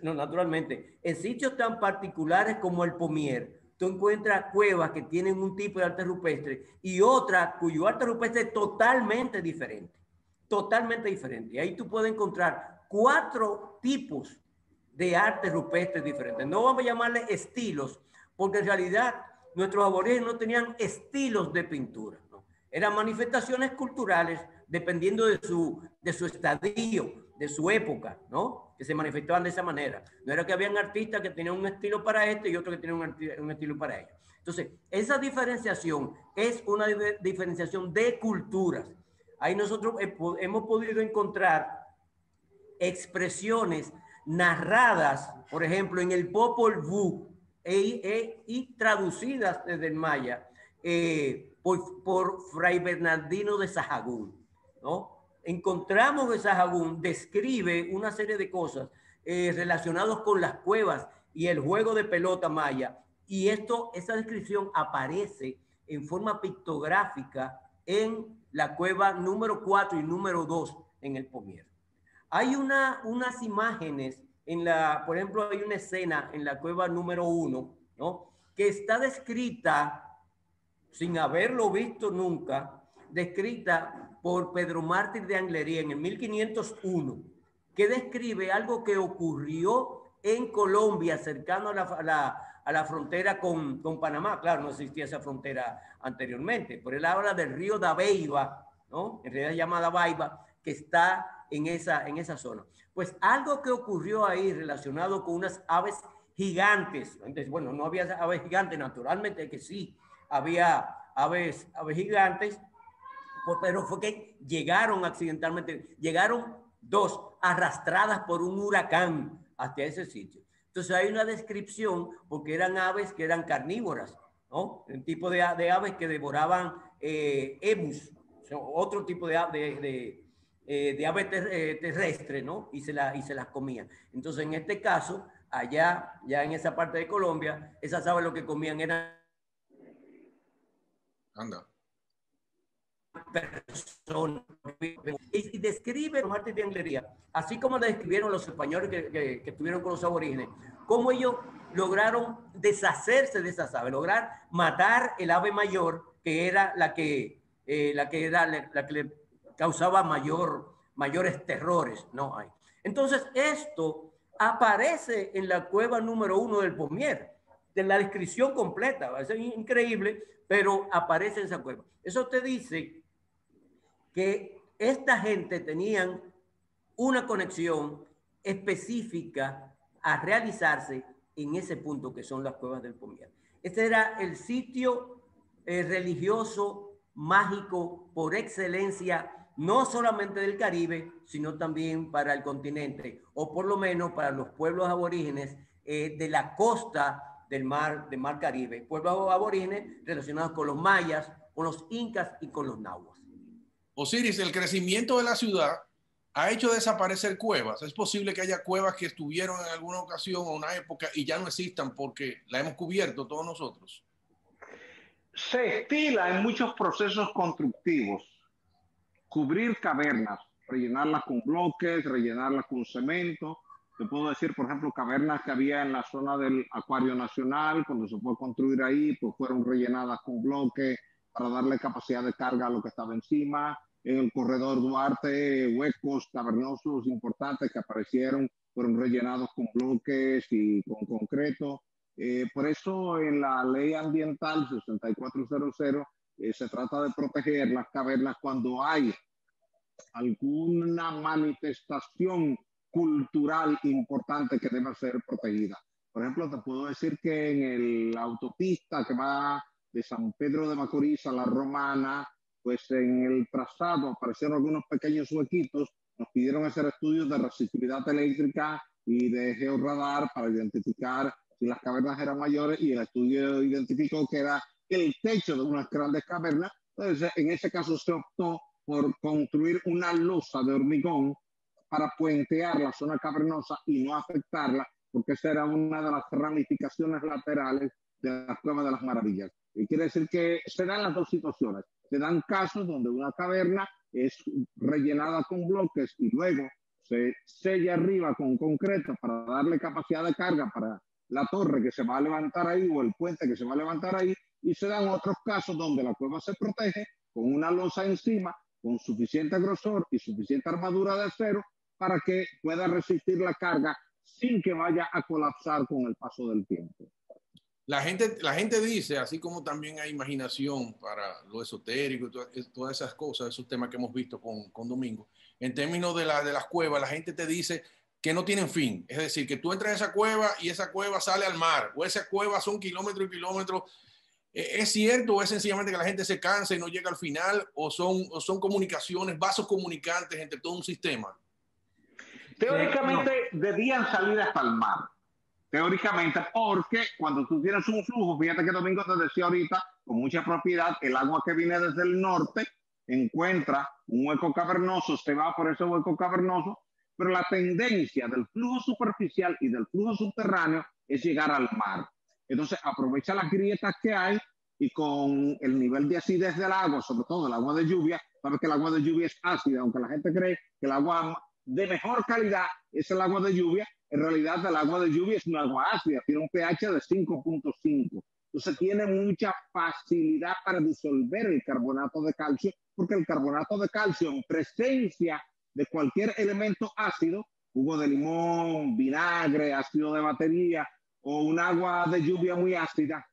No, naturalmente. En sitios tan particulares como el Pomier, tú encuentras cuevas que tienen un tipo de arte rupestre y otra cuyo arte rupestre es totalmente diferente. Y ahí tú puedes encontrar 4 tipos de arte rupestre diferentes. No vamos a llamarle estilos, porque en realidad nuestros aborígenes no tenían estilos de pintura, ¿no? Eran manifestaciones culturales dependiendo de su estadio, de su época, ¿no? Que se manifestaban de esa manera. No era que habían artistas que tenían un estilo para este y otros que tenían un estilo para ellos. Entonces, esa diferenciación es una diferenciación de culturas. Ahí nosotros hemos podido encontrar expresiones narradas, por ejemplo, en el Popol Vuh y traducidas desde el maya, por Fray Bernardino de Sahagún, ¿no? Encontramos que Sahagún describe una serie de cosas relacionadas con las cuevas y el juego de pelota maya, y esa descripción aparece en forma pictográfica en la cueva número 4 y número 2 en el Pomier. Hay unas imágenes, por ejemplo, hay una escena en la cueva número 1, ¿no?, que está descrita, sin haberlo visto nunca, descrita por Pedro Mártir de Anglería en el 1501, que describe algo que ocurrió en Colombia, cercano a la frontera con Panamá. Claro, no existía esa frontera anteriormente, pero él habla del río Dabeiba, ¿no?, en realidad llamada Baiba, que está en esa zona. Pues algo que ocurrió ahí relacionado con unas aves gigantes. Entonces, bueno, no había aves gigantes, naturalmente que sí, había aves gigantes, pero fue que llegaron accidentalmente, llegaron dos arrastradas por un huracán hasta ese sitio. Entonces hay una descripción, porque eran aves que eran carnívoras, ¿no? Un tipo de aves que devoraban emus, otro tipo de ave terrestre, ¿no? Y se las comían. Entonces, en este caso, allá, ya en esa parte de Colombia, esas aves lo que comían eran personas. Y describe Martín de Anglería, así como describieron los españoles que estuvieron con los aborígenes, cómo ellos lograron deshacerse de esas aves, lograr matar el ave mayor, que era la que le causaba mayores terrores, ¿no? Hay. Entonces, esto aparece en la cueva número 1 del Pomier, de la descripción completa, va a ser increíble, pero aparece en esa cueva. Eso te dice que esta gente tenían una conexión específica a realizarse en ese punto que son las cuevas del Pomier. Este era el sitio religioso, mágico, por excelencia, no solamente del Caribe, sino también para el continente, o por lo menos para los pueblos aborígenes de la costa del mar Caribe, pueblos aborígenes relacionados con los mayas, con los incas y con los nahuas. Osiris, el crecimiento de la ciudad ha hecho desaparecer cuevas. Es posible que haya cuevas que estuvieron en alguna ocasión o una época y ya no existan porque la hemos cubierto todos nosotros. Se estila en muchos procesos constructivos cubrir cavernas, rellenarlas con bloques, rellenarlas con cemento. Te puedo decir, por ejemplo, cavernas que había en la zona del Acuario Nacional, cuando se fue a construir ahí, pues fueron rellenadas con bloques para darle capacidad de carga a lo que estaba encima. En el corredor Duarte, huecos cavernosos importantes que aparecieron fueron rellenados con bloques y con concreto. Por eso en la ley ambiental 6400 se trata de proteger las cavernas cuando hay alguna manifestación cultural importante que deba ser protegida. Por ejemplo, te puedo decir que en la autopista que va de San Pedro de Macorís a La Romana, pues en el trazado aparecieron algunos pequeños huequitos. Nos pidieron hacer estudios de resistividad eléctrica y de georradar para identificar si las cavernas eran mayores, y el estudio identificó que era el techo de unas grandes cavernas. Entonces, en ese caso se optó por construir una losa de hormigón para puentear la zona cavernosa y no afectarla, porque esa era una de las ramificaciones laterales de las Cuevas de las Maravillas. Y quiere decir que se dan las dos situaciones. Se dan casos donde una caverna es rellenada con bloques y luego se sella arriba con concreto para darle capacidad de carga para la torre que se va a levantar ahí o el puente que se va a levantar ahí, y se dan otros casos donde la cueva se protege con una losa encima, con suficiente grosor y suficiente armadura de acero para que pueda resistir la carga sin que vaya a colapsar con el paso del tiempo. La gente dice, así como también hay imaginación para lo esotérico, todas esas cosas, esos temas que hemos visto con Domingo, en términos de las cuevas, la gente te dice que no tienen fin. Es decir, que tú entras a esa cueva y esa cueva sale al mar, o esa cueva son kilómetros y kilómetros. ¿Es cierto o es sencillamente que la gente se cansa y no llega al final, o son comunicaciones, vasos comunicantes entre todo un sistema? Teóricamente debían salir hasta el mar. teóricamente, porque cuando tú tienes un flujo, fíjate que Domingo te decía ahorita, con mucha propiedad, el agua que viene desde el norte encuentra un hueco cavernoso, se va por ese hueco cavernoso, pero la tendencia del flujo superficial y del flujo subterráneo es llegar al mar. Entonces aprovecha las grietas que hay y con el nivel de acidez del agua, sobre todo el agua de lluvia, sabes que el agua de lluvia es ácida, aunque la gente cree que el agua de mejor calidad es el agua de lluvia, en realidad el agua de lluvia es un agua ácida, tiene un pH de 5.5. Entonces tiene mucha facilidad para disolver el carbonato de calcio, porque el carbonato de calcio en presencia de cualquier elemento ácido, jugo de limón, vinagre, ácido de batería o un agua de lluvia muy ácida,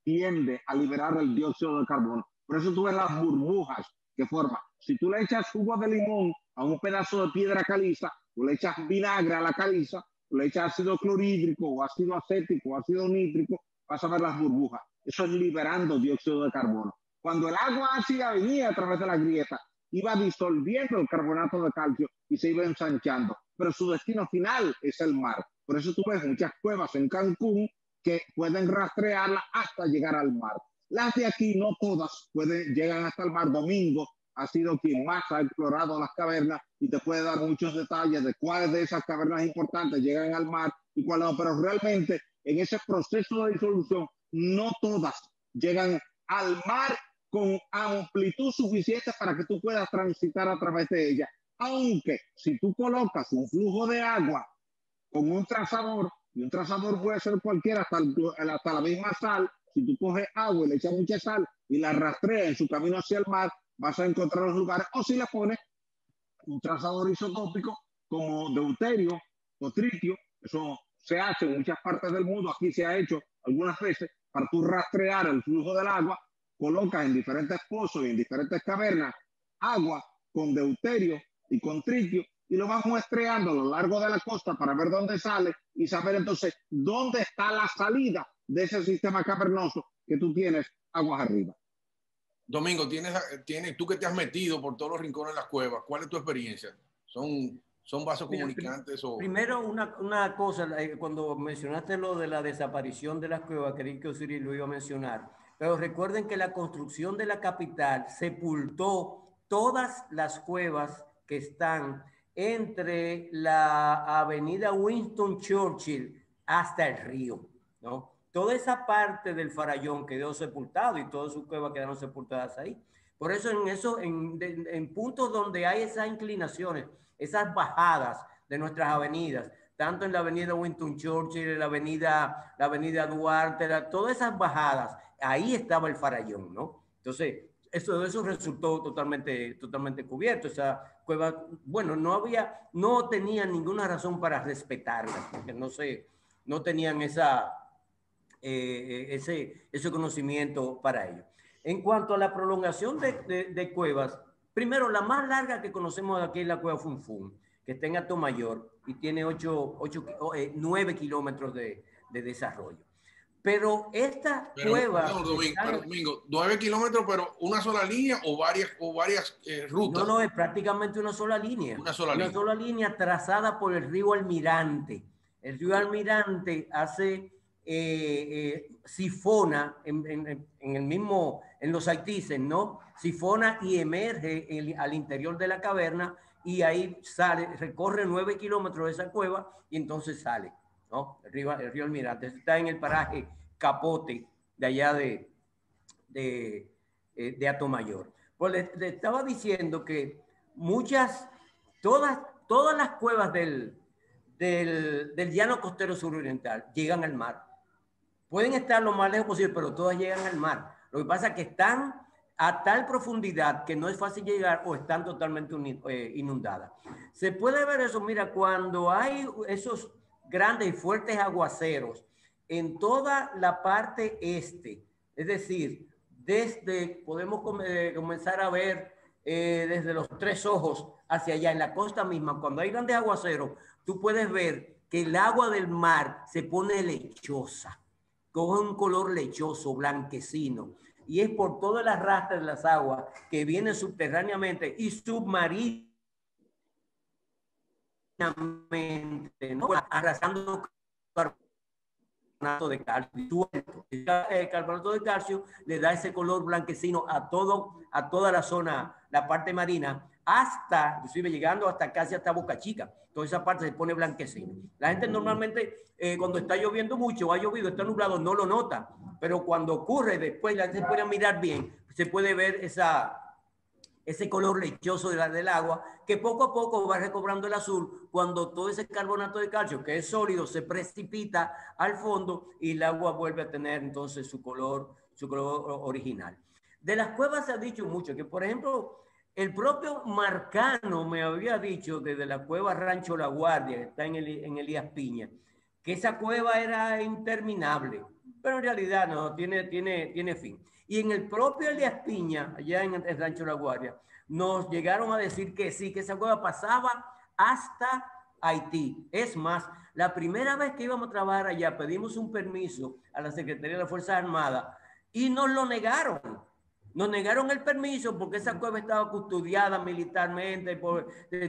tiende a liberar el dióxido de carbono. Por eso tú ves las burbujas que forma. Si tú le echas jugo de limón a un pedazo de piedra caliza, tú le echas vinagre a la caliza, tú le echas ácido clorhídrico o ácido acético o ácido nítrico, vas a ver las burbujas. Eso es liberando dióxido de carbono. Cuando el agua ácida venía a través de la grieta, iba disolviendo el carbonato de calcio y se iba ensanchando. Pero su destino final es el mar. Por eso tú ves muchas cuevas en Cancún que pueden rastrearla hasta llegar al mar. Las de aquí, no todas, llegan hasta el mar. Domingo ha sido quien más ha explorado las cavernas y te puede dar muchos detalles de cuáles de esas cavernas importantes llegan al mar y cuáles no, pero realmente en ese proceso de disolución no todas llegan al mar con amplitud suficiente para que tú puedas transitar a través de ella. Aunque si tú colocas un flujo de agua con un trazador, y un trazador puede ser cualquiera, hasta la misma sal, si tú coges agua y le echas mucha sal y la rastreas en su camino hacia el mar, vas a encontrar los lugares, o si le pones un trazador isotópico como deuterio o tritio, eso se hace en muchas partes del mundo, aquí se ha hecho algunas veces, para tú rastrear el flujo del agua, colocas en diferentes pozos y en diferentes cavernas agua con deuterio y con tritio y lo vas muestreando a lo largo de la costa para ver dónde sale y saber entonces dónde está la salida de ese sistema cavernoso que tú tienes aguas arriba. Domingo, tú que te has metido por todos los rincones de las cuevas, ¿cuál es tu experiencia? ¿Son vasos comunicantes? Primero, una cosa, cuando mencionaste lo de la desaparición de las cuevas, creí que Osiris lo iba a mencionar, pero recuerden que la construcción de la capital sepultó todas las cuevas que están entre la avenida Winston Churchill hasta el río, ¿no? Toda esa parte del Farallón quedó sepultado y todas sus cuevas quedaron sepultadas ahí. Por eso en puntos donde hay esas inclinaciones, esas bajadas de nuestras avenidas, tanto en la avenida Winston Churchill, en la avenida Duarte, todas esas bajadas, ahí estaba el Farallón, ¿no? Entonces, eso resultó totalmente cubierto. Esa cueva, bueno, no tenían ninguna razón para respetarlas, porque no tenían ese conocimiento para ello. En cuanto a la prolongación de cuevas, primero, la más larga que conocemos aquí es la cueva Funfun, que está en Atomayor y tiene 9 kilómetros de desarrollo. Pero esta cueva... Domingo, 9 kilómetros, pero una sola línea o varias rutas. No, es prácticamente una sola línea. Una sola línea trazada por el río Almirante. El río Almirante hace sifona en los Haitises, ¿no? Sifona y emerge al interior de la caverna y ahí sale, recorre 9 kilómetros de esa cueva y entonces sale, ¿no? El río Almirante. Está en el paraje Capote, de allá de Atomayor. Pues le estaba diciendo que todas las cuevas del llano costero suroriental llegan al mar. Pueden estar lo más lejos posible, pero todas llegan al mar. Lo que pasa es que están a tal profundidad que no es fácil llegar o están totalmente inundadas. Se puede ver eso, mira, cuando hay esos grandes y fuertes aguaceros en toda la parte este, es decir, podemos comenzar a ver desde los Tres Ojos hacia allá, en la costa misma, cuando hay grandes aguaceros, tú puedes ver que el agua del mar se pone lechosa, coge un color lechoso, blanquecino, y es por todo el arrastre de las aguas que vienen subterráneamente y submarinamente, ¿no? Arrasando carbonato de calcio disuelto. El carbonato de calcio le da ese color blanquecino a toda la zona, la parte marina, hasta, inclusive llegando hasta casi hasta Boca Chica. Toda esa parte se pone blanquecino. La gente normalmente, cuando está lloviendo mucho, ha llovido, está nublado, no lo nota. Pero cuando ocurre, después la gente puede mirar bien, se puede ver ese color lechoso del agua, que poco a poco va recobrando el azul cuando todo ese carbonato de calcio, que es sólido, se precipita al fondo y el agua vuelve a tener entonces su color original. De las cuevas se ha dicho mucho, que por ejemplo, el propio Marcano me había dicho desde la cueva Rancho La Guardia, que está en Elías Piña, que esa cueva era interminable, pero en realidad no, tiene fin. Y en el propio Elías Piña, allá en el Rancho La Guardia, nos llegaron a decir que sí, que esa cueva pasaba hasta Haití. Es más, la primera vez que íbamos a trabajar allá, pedimos un permiso a la Secretaría de las Fuerzas Armadas y nos lo negaron. Nos negaron el permiso porque esa cueva estaba custodiada militarmente,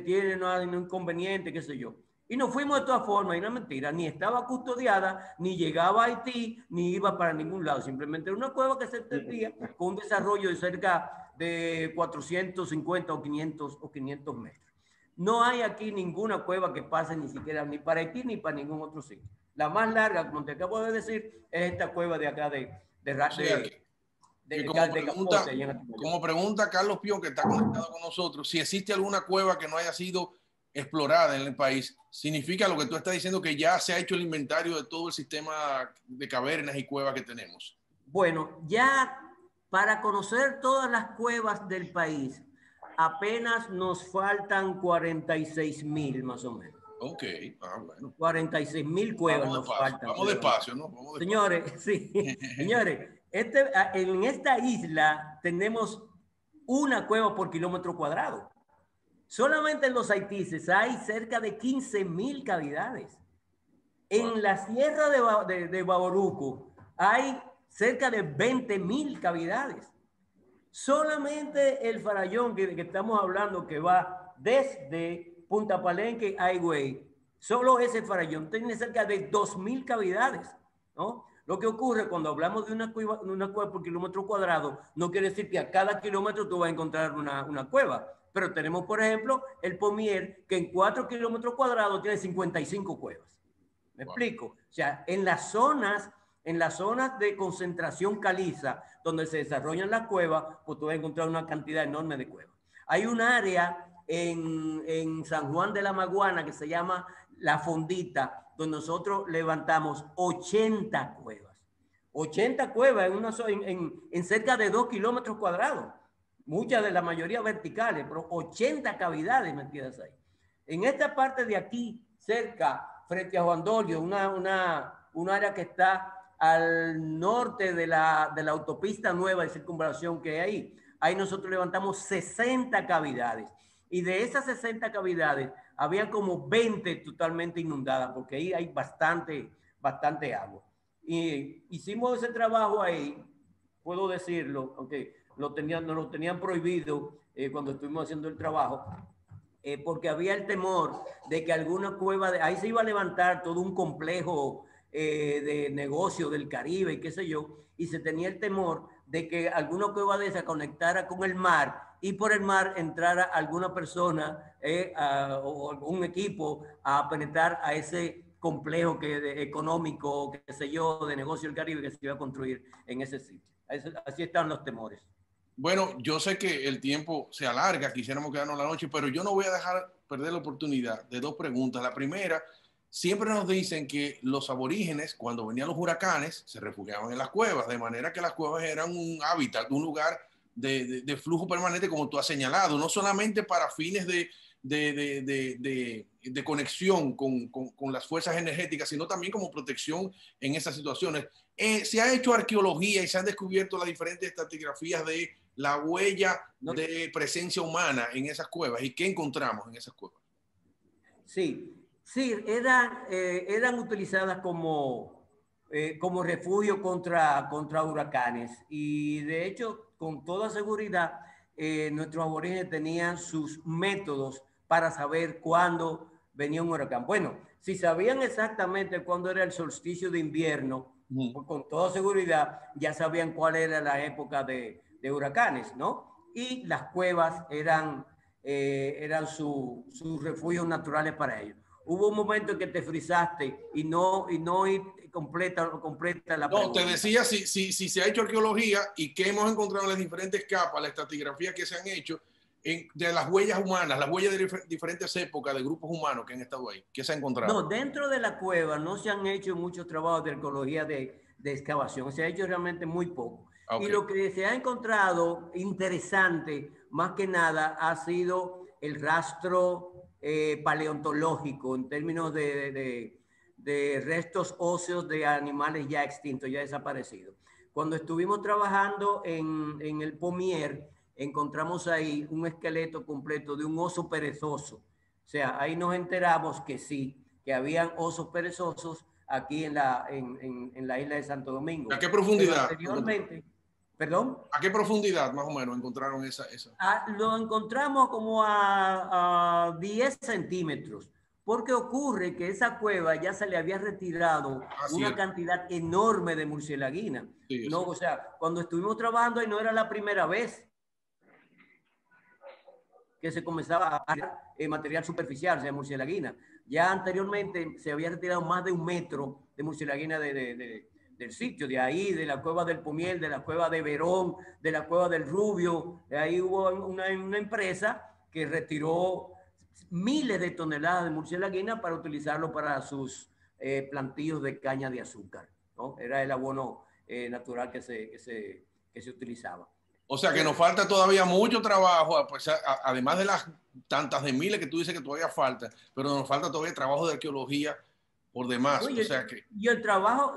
tiene un inconveniente, qué sé yo. Y nos fuimos de todas formas, y no es mentira, ni estaba custodiada, ni llegaba a Haití, ni iba para ningún lado. Simplemente era una cueva que se extendía con un desarrollo de cerca de 450 o 500 metros. No hay aquí ninguna cueva que pase ni siquiera ni para Haití ni para ningún otro sitio. La más larga, como te acabo de decir, es esta cueva de acá como pregunta Carlos Pion, que está conectado con nosotros, si existe alguna cueva que no haya sido explorada en el país, significa lo que tú estás diciendo, que ya se ha hecho el inventario de todo el sistema de cavernas y cuevas que tenemos. Bueno, ya para conocer todas las cuevas del país, apenas nos faltan 46,000 más o menos. Ok, bueno. 46,000 cuevas nos faltan. Vamos despacio, ¿no? Vamos despacio. Señores, sí. Señores, en esta isla tenemos una cueva por kilómetro cuadrado. Solamente en los Haitises hay cerca de 15,000 cavidades. En la sierra de Bahoruco hay cerca de 20,000 cavidades. Solamente el Farallón que estamos hablando, que va desde Punta Palenque a Higüey, solo ese Farallón tiene cerca de 2,000 cavidades, ¿no? Lo que ocurre cuando hablamos de una cueva por kilómetro cuadrado, no quiere decir que a cada kilómetro tú vas a encontrar una cueva. Pero tenemos, por ejemplo, el Pomier, que en 4 kilómetros cuadrados tiene 55 cuevas. ¿Me explico? O sea, en las zonas de concentración caliza, donde se desarrollan las cuevas, pues tú vas a encontrar una cantidad enorme de cuevas. Hay un área en San Juan de la Maguana que se llama La Fondita, donde nosotros levantamos 80 cuevas. 80 cuevas en cerca de 2 kilómetros cuadrados. Muchas de la mayoría verticales, pero 80 cavidades metidas ahí. En esta parte de aquí, cerca, frente a Juan Dolio, un área que está al norte de la autopista nueva de circunvalación que hay ahí nosotros levantamos 60 cavidades. Y de esas 60 cavidades, había como 20 totalmente inundadas, porque ahí hay bastante agua. Y hicimos ese trabajo ahí, puedo decirlo, aunque nos lo tenían prohibido cuando estuvimos haciendo el trabajo, porque había el temor de que alguna cueva, ahí se iba a levantar todo un complejo de negocio del Caribe y qué sé yo, y se tenía el temor de que alguna cueva de esa conectara con el mar y por el mar entrara alguna persona o un equipo a penetrar a ese complejo económico, qué sé yo, de negocio del Caribe que se iba a construir en ese sitio. Así están los temores. Bueno, yo sé que el tiempo se alarga, quisiéramos quedarnos la noche, pero yo no voy a dejar perder la oportunidad de 2 preguntas. La primera, siempre nos dicen que los aborígenes, cuando venían los huracanes, se refugiaban en las cuevas, de manera que las cuevas eran un hábitat, un lugar de flujo permanente, como tú has señalado, no solamente para fines de conexión con las fuerzas energéticas, sino también como protección en esas situaciones. Se ha hecho arqueología y se han descubierto las diferentes estratigrafías de la huella de presencia humana en esas cuevas. ¿Y qué encontramos en esas cuevas? Sí, eran utilizadas como refugio contra huracanes. Y de hecho, con toda seguridad, nuestros aborígenes tenían sus métodos para saber cuándo venía un huracán. Bueno, si sabían exactamente cuándo era el solsticio de invierno, pues con toda seguridad ya sabían cuál era la época de huracanes, ¿no? Y las cuevas eran sus refugios naturales para ellos. Hubo un momento en que te frizaste y no completa la pregunta. No, te decía si se ha hecho arqueología y qué hemos encontrado en las diferentes capas, la estratigrafía que se han hecho de las huellas humanas, las huellas de diferentes épocas de grupos humanos que han estado ahí. ¿Qué se ha encontrado? No, dentro de la cueva no se han hecho muchos trabajos de arqueología de excavación, se ha hecho realmente muy poco. Okay. Y lo que se ha encontrado interesante, más que nada, ha sido el rastro paleontológico en términos de restos óseos de animales ya extintos, ya desaparecidos. Cuando estuvimos trabajando en el Pomier, encontramos ahí un esqueleto completo de un oso perezoso. O sea, ahí nos enteramos que sí, que habían osos perezosos aquí en la isla de Santo Domingo. ¿A qué profundidad? Anteriormente, ¿perdón? ¿A qué profundidad más o menos encontraron esa? Lo encontramos como a 10 centímetros, porque ocurre que esa cueva ya se le había retirado una cantidad enorme de murcielaguina. Sí, no, o sea, cuando estuvimos trabajando ahí no era la primera vez que se comenzaba a material superficial, o sea, murcielaguina. Ya anteriormente se había retirado más de 1 metro de murcielaguina del sitio, de ahí, de la cueva del Pomiel, de la cueva de Verón, de la cueva del Rubio. De ahí hubo una empresa que retiró miles de toneladas de murcielaguina para utilizarlo para sus plantíos de caña de azúcar, ¿no? Era el abono natural que se utilizaba. O sea que nos falta todavía mucho trabajo, pues, además de las tantas de miles que tú dices que todavía falta, pero nos falta todavía trabajo de arqueología por demás. Oye, o sea que, y el trabajo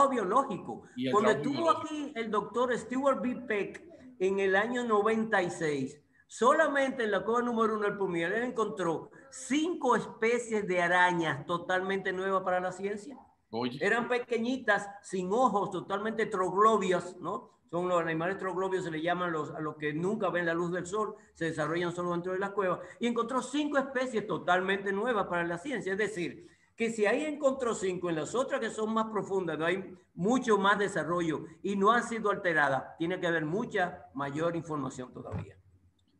biológico. Cuando estuvo aquí el doctor Stewart B. Peck en el año 96, solamente en la cueva número 1 del Pomier, él encontró 5 especies de arañas totalmente nuevas para la ciencia. Oye. Eran pequeñitas, sin ojos, totalmente troglobias, ¿no? Son los animales troglobios, se le llaman a los que nunca ven la luz del sol, se desarrollan solo dentro de la cueva, y encontró 5 especies totalmente nuevas para la ciencia. Es decir, que si ahí encontró 5, en las otras que son más profundas, no hay mucho más desarrollo y no han sido alteradas, tiene que haber mucha mayor información todavía.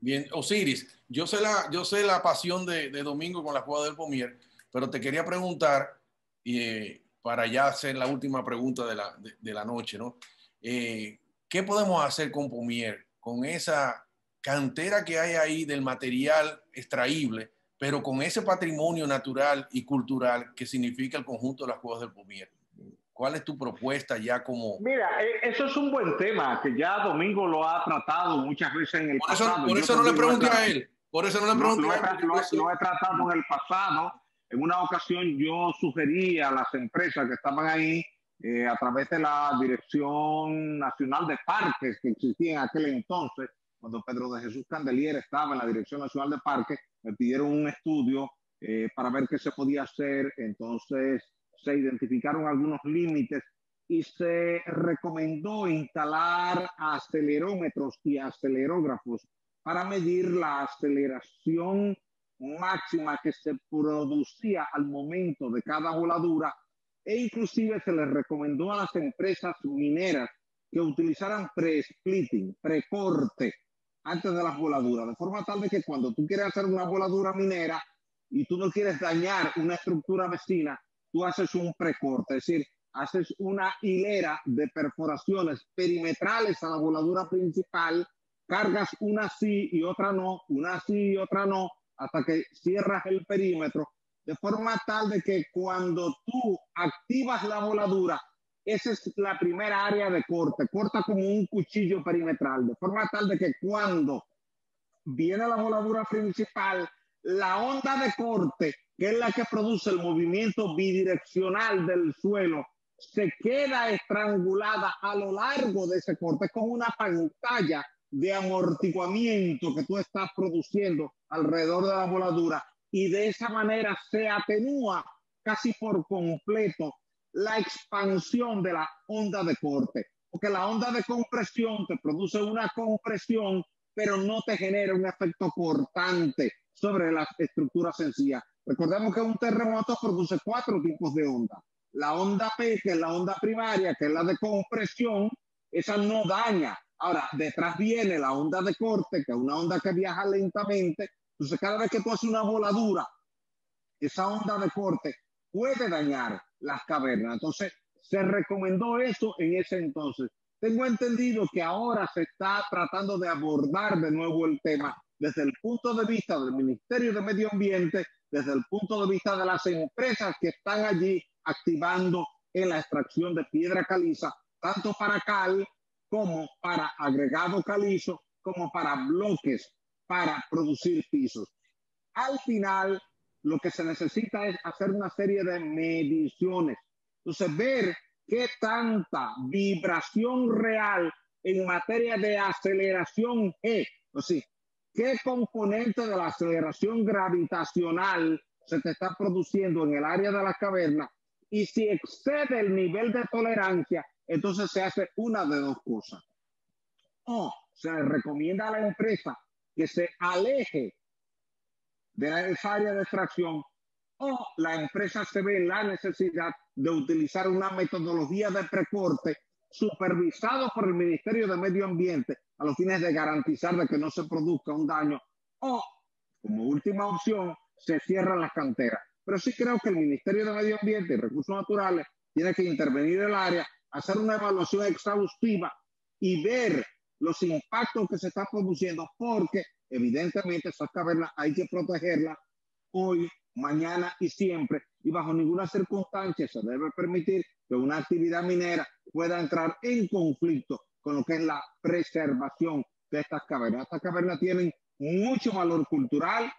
Bien, Osiris, yo sé la pasión de Domingo con la cueva del Pomier, pero te quería preguntar, para ya hacer la última pregunta de la noche, ¿no? ¿Qué podemos hacer con Pomier, con esa cantera que hay ahí del material extraíble, pero con ese patrimonio natural y cultural que significa el conjunto de las cuevas del Pomier? ¿Cuál es tu propuesta ya como...? Mira, eso es un buen tema que ya Domingo lo ha tratado muchas veces en el pasado. Por eso no le pregunté a él. Por eso no le pregunté a él. Lo he tratado en el pasado. En una ocasión yo sugerí a las empresas que estaban ahí, a través de la Dirección Nacional de Parques que existía en aquel entonces, cuando Pedro de Jesús Candelier estaba en la Dirección Nacional de Parques, me pidieron un estudio para ver qué se podía hacer. Entonces se identificaron algunos límites y se recomendó instalar acelerómetros y acelerógrafos para medir la aceleración máxima que se producía al momento de cada voladura, e inclusive se les recomendó a las empresas mineras que utilizaran pre-splitting, precorte, antes de las voladuras, de forma tal de que cuando tú quieres hacer una voladura minera y tú no quieres dañar una estructura vecina, tú haces un precorte, es decir, haces una hilera de perforaciones perimetrales a la voladura principal, cargas una sí y otra no, una sí y otra no, hasta que cierras el perímetro, de forma tal de que cuando tú activas la voladura, esa es la primera área de corte, corta como un cuchillo perimetral, de forma tal de que cuando viene la voladura principal, la onda de corte, que es la que produce el movimiento bidireccional del suelo, se queda estrangulada a lo largo de ese corte con una pantalla de amortiguamiento que tú estás produciendo alrededor de la voladura, y de esa manera se atenúa casi por completo la expansión de la onda de corte, porque la onda de compresión te produce una compresión, pero no te genera un efecto cortante sobre las estructuras sencillas. Recordemos que un terremoto produce 4 tipos de onda. La onda P, que es la onda primaria, que es la de compresión, esa no daña. Ahora, detrás viene la onda de corte, que es una onda que viaja lentamente. Entonces, cada vez que tú haces una voladura, esa onda de corte puede dañar las cavernas. Entonces, se recomendó eso en ese entonces. Tengo entendido que ahora se está tratando de abordar de nuevo el tema desde el punto de vista del Ministerio de Medio Ambiente, desde el punto de vista de las empresas que están allí activando en la extracción de piedra caliza, tanto para cal como para agregado calizo, como para bloques para producir pisos. Al final, lo que se necesita es hacer una serie de mediciones. Entonces, ver qué tanta vibración real en materia de aceleración G, o sea, qué componente de la aceleración gravitacional se te está produciendo en el área de la caverna, y si excede el nivel de tolerancia, entonces se hace una de dos cosas. O se le recomienda a la empresa que se aleje de esa área de extracción, o la empresa se ve en la necesidad de utilizar una metodología de precorte supervisado por el Ministerio de Medio Ambiente a los fines de garantizar de que no se produzca un daño, o como última opción se cierran las canteras. Pero sí creo que el Ministerio de Medio Ambiente y Recursos Naturales tiene que intervenir en el área, hacer una evaluación exhaustiva y ver los impactos que se están produciendo, porque evidentemente esas cavernas hay que protegerlas hoy, mañana y siempre, y bajo ninguna circunstancia se debe permitir que una actividad minera pueda entrar en conflicto con lo que es la preservación de estas cavernas. Estas cavernas tienen mucho valor cultural,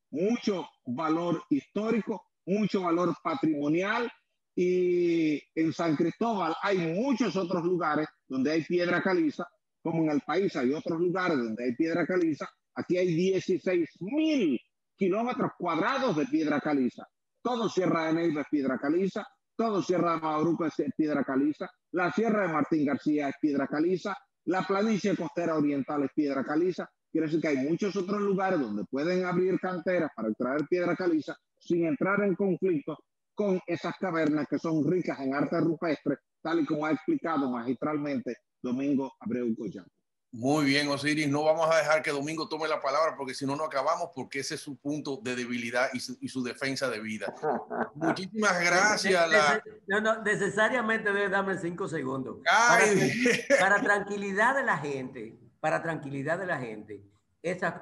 mucho valor histórico, mucho valor patrimonial, y en San Cristóbal hay muchos otros lugares donde hay piedra caliza, como en el país hay otros lugares donde hay piedra caliza. Aquí hay 16,000 kilómetros cuadrados de piedra caliza. Todo Sierra de Neiva es piedra caliza, todo Sierra de Mauruco es piedra caliza, la Sierra de Martín García es piedra caliza, la planicie costera oriental es piedra caliza. Quiere decir que hay muchos otros lugares donde pueden abrir canteras para extraer piedra caliza sin entrar en conflicto con esas cavernas que son ricas en arte rupestre, tal y como ha explicado magistralmente Domingo Abreu Collado. Muy bien, Osiris. No vamos a dejar que Domingo tome la palabra porque si no, no acabamos, porque ese es su punto de debilidad y su defensa de vida. Muchísimas gracias. No, necesariamente debe darme 5 segundos. Para tranquilidad de la gente,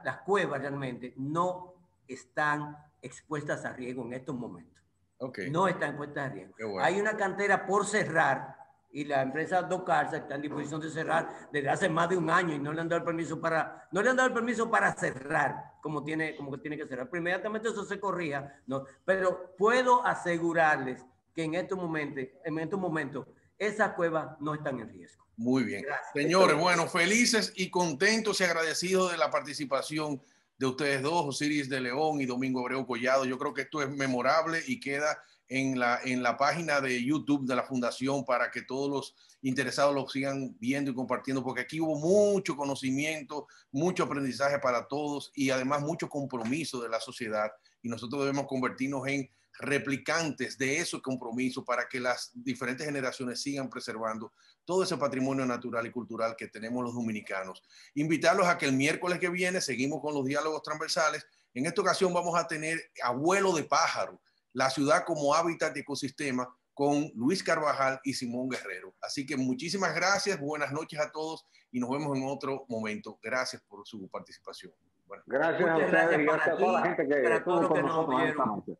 las cuevas realmente no están expuestas a riesgo en estos momentos. Okay. No están expuestas a riesgo. Bueno. Hay una cantera por cerrar, y la empresa Docarsa está en disposición de cerrar desde hace más de un año y no le han dado el permiso para cerrar como tiene que cerrar. Pero inmediatamente eso se corrija, ¿no? Pero puedo asegurarles que en estos momentos esas cuevas no están en riesgo. Muy bien. Gracias. Señores, bueno, felices y contentos y agradecidos de la participación de ustedes dos, Osiris de León y Domingo Abreu Collado. Yo creo que esto es memorable y queda en la página de YouTube de la Fundación para que todos los interesados lo sigan viendo y compartiendo, porque aquí hubo mucho conocimiento, mucho aprendizaje para todos y además mucho compromiso de la sociedad, y nosotros debemos convertirnos en replicantes de esos compromisos para que las diferentes generaciones sigan preservando todo ese patrimonio natural y cultural que tenemos los dominicanos. Invitarlos a que el miércoles que viene seguimos con los diálogos transversales. En esta ocasión vamos a tener Abuelo de Pájaro, la ciudad como hábitat y ecosistema, con Luis Carvajal y Simón Guerrero. Así que muchísimas gracias, buenas noches a todos y nos vemos en otro momento. Gracias por su participación. Bueno, gracias a ustedes y a toda la gente que estuvo con nosotros esta noche.